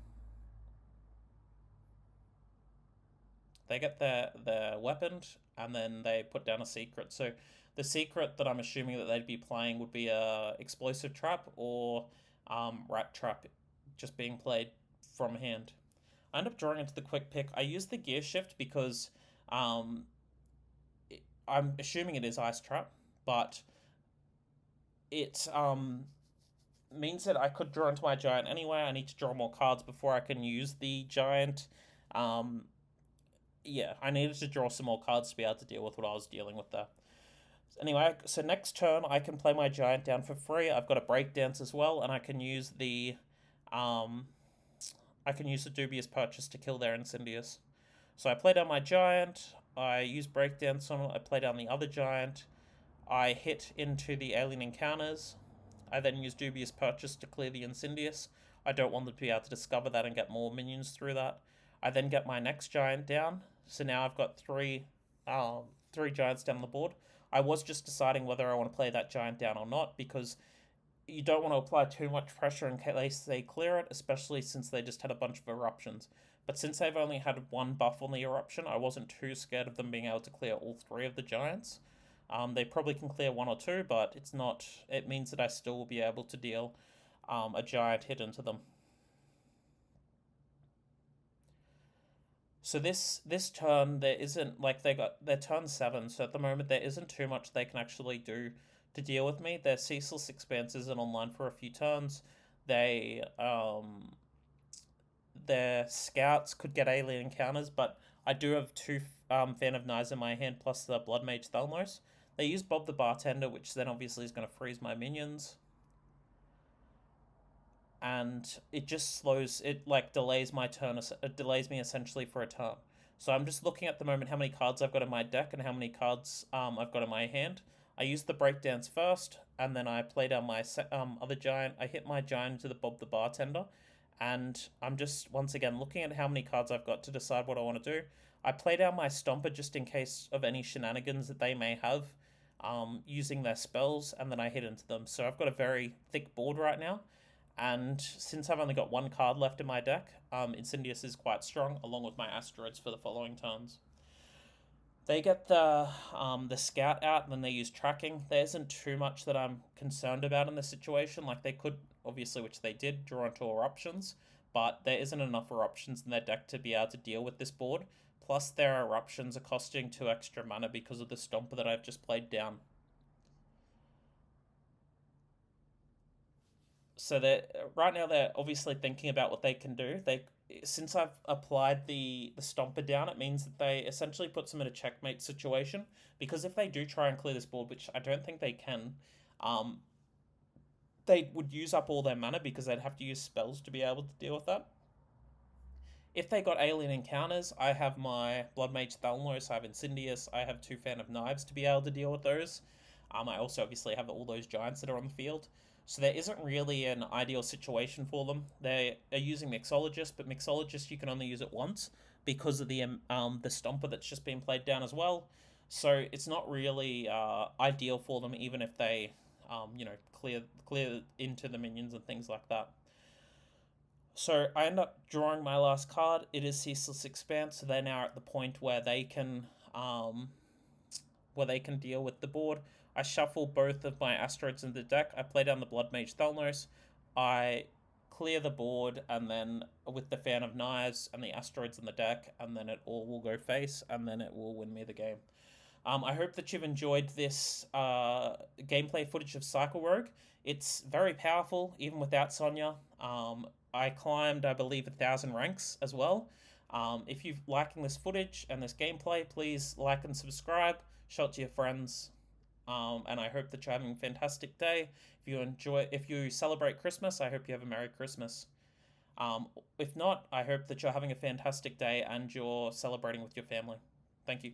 [SPEAKER 1] They get their weapon, and then they put down a secret. So the secret that I'm assuming that they'd be playing would be a explosive trap or rat trap just being played from hand. I end up drawing into the quick pick. I use the gear shift because I'm assuming it is ice trap, but it means that I could draw into my giant anyway. I need to draw more cards before I can use the giant. Yeah, I needed to draw some more cards to be able to deal with what I was dealing with there. Anyway, so next turn I can play my giant down for free. I've got a breakdance as well, and I can use the dubious purchase to kill their incindius. So I play down my giant, I use breakdance on it, I play down the other giant, I hit into the alien encounters, I then use dubious purchase to clear the incindius. I don't want them to be able to discover that and get more minions through that. I then get my next giant down, so now I've got three giants down the board. I was just deciding whether I want to play that giant down or not, because you don't want to apply too much pressure in case they clear it, especially since they just had a bunch of eruptions. But since they've only had one buff on the eruption, I wasn't too scared of them being able to clear all 3 of the giants. They probably can clear 1 or 2, but it means that I still will be able to deal a giant hit into them. So this turn, there isn't, like, they're turn 7, so at the moment there isn't too much they can actually do to deal with me. Their Ceaseless Expanse isn't online for a few turns. Their scouts could get alien encounters, but I do have 2 Fan of Knives in my hand, plus the Blood Mage Thalmos. They use Bob the Bartender, which then obviously is going to freeze my minions. And it just delays my turn. It delays me essentially for a turn. So I'm just looking at the moment how many cards I've got in my deck and how many cards I've got in my hand. I use the breakdance first, and then I play down my other giant. I hit my giant into the Bob the Bartender, and I'm just once again looking at how many cards I've got to decide what I want to do. I play down my Stomper just in case of any shenanigans that they may have using their spells, and then I hit into them. So I've got a very thick board right now. And since I've only got 1 card left in my deck, Incindius is quite strong, along with my Asteroids for the following turns. They get the Scout out, and then they use Tracking. There isn't too much that I'm concerned about in this situation. Like, they could, obviously, which they did, draw into Eruptions, but there isn't enough Eruptions in their deck to be able to deal with this board. Plus, their Eruptions are costing 2 extra mana because of the Stomper that I've just played down. So right now they're obviously thinking about what they can do. Since I've applied the Stomper down, it means that they essentially puts them in a checkmate situation, because if they do try and clear this board, which I don't think they can, they would use up all their mana because they'd have to use spells to be able to deal with that. If they got alien encounters, I have my Blood Mage Thalmos, I have Incindius, I have 2 Fan of Knives to be able to deal with those. I also obviously have all those giants that are on the field. So there isn't really an ideal situation for them. They are using Mixologist, but Mixologist you can only use it once because of the Stomper that's just been played down as well. So it's not really ideal for them, even if they clear into the minions and things like that. So I end up drawing my last card. It is Ceaseless Expanse, so they're now at the point where they can deal with the board. I shuffle both of my Asteroids in the deck. I play down the Blood Mage Thalmos. I clear the board, and then with the Fan of Knives and the Asteroids in the deck, and then it all will go face, and then it will win me the game. I hope that you've enjoyed this gameplay footage of Cycle Rogue. It's very powerful, even without Sonya. I climbed, I believe, 1,000 ranks as well. If you're liking this footage and this gameplay, please like and subscribe. Show it to your friends. And I hope that you're having a fantastic day. If you celebrate Christmas, I hope you have a Merry Christmas. If not, I hope that you're having a fantastic day and you're celebrating with your family. Thank you.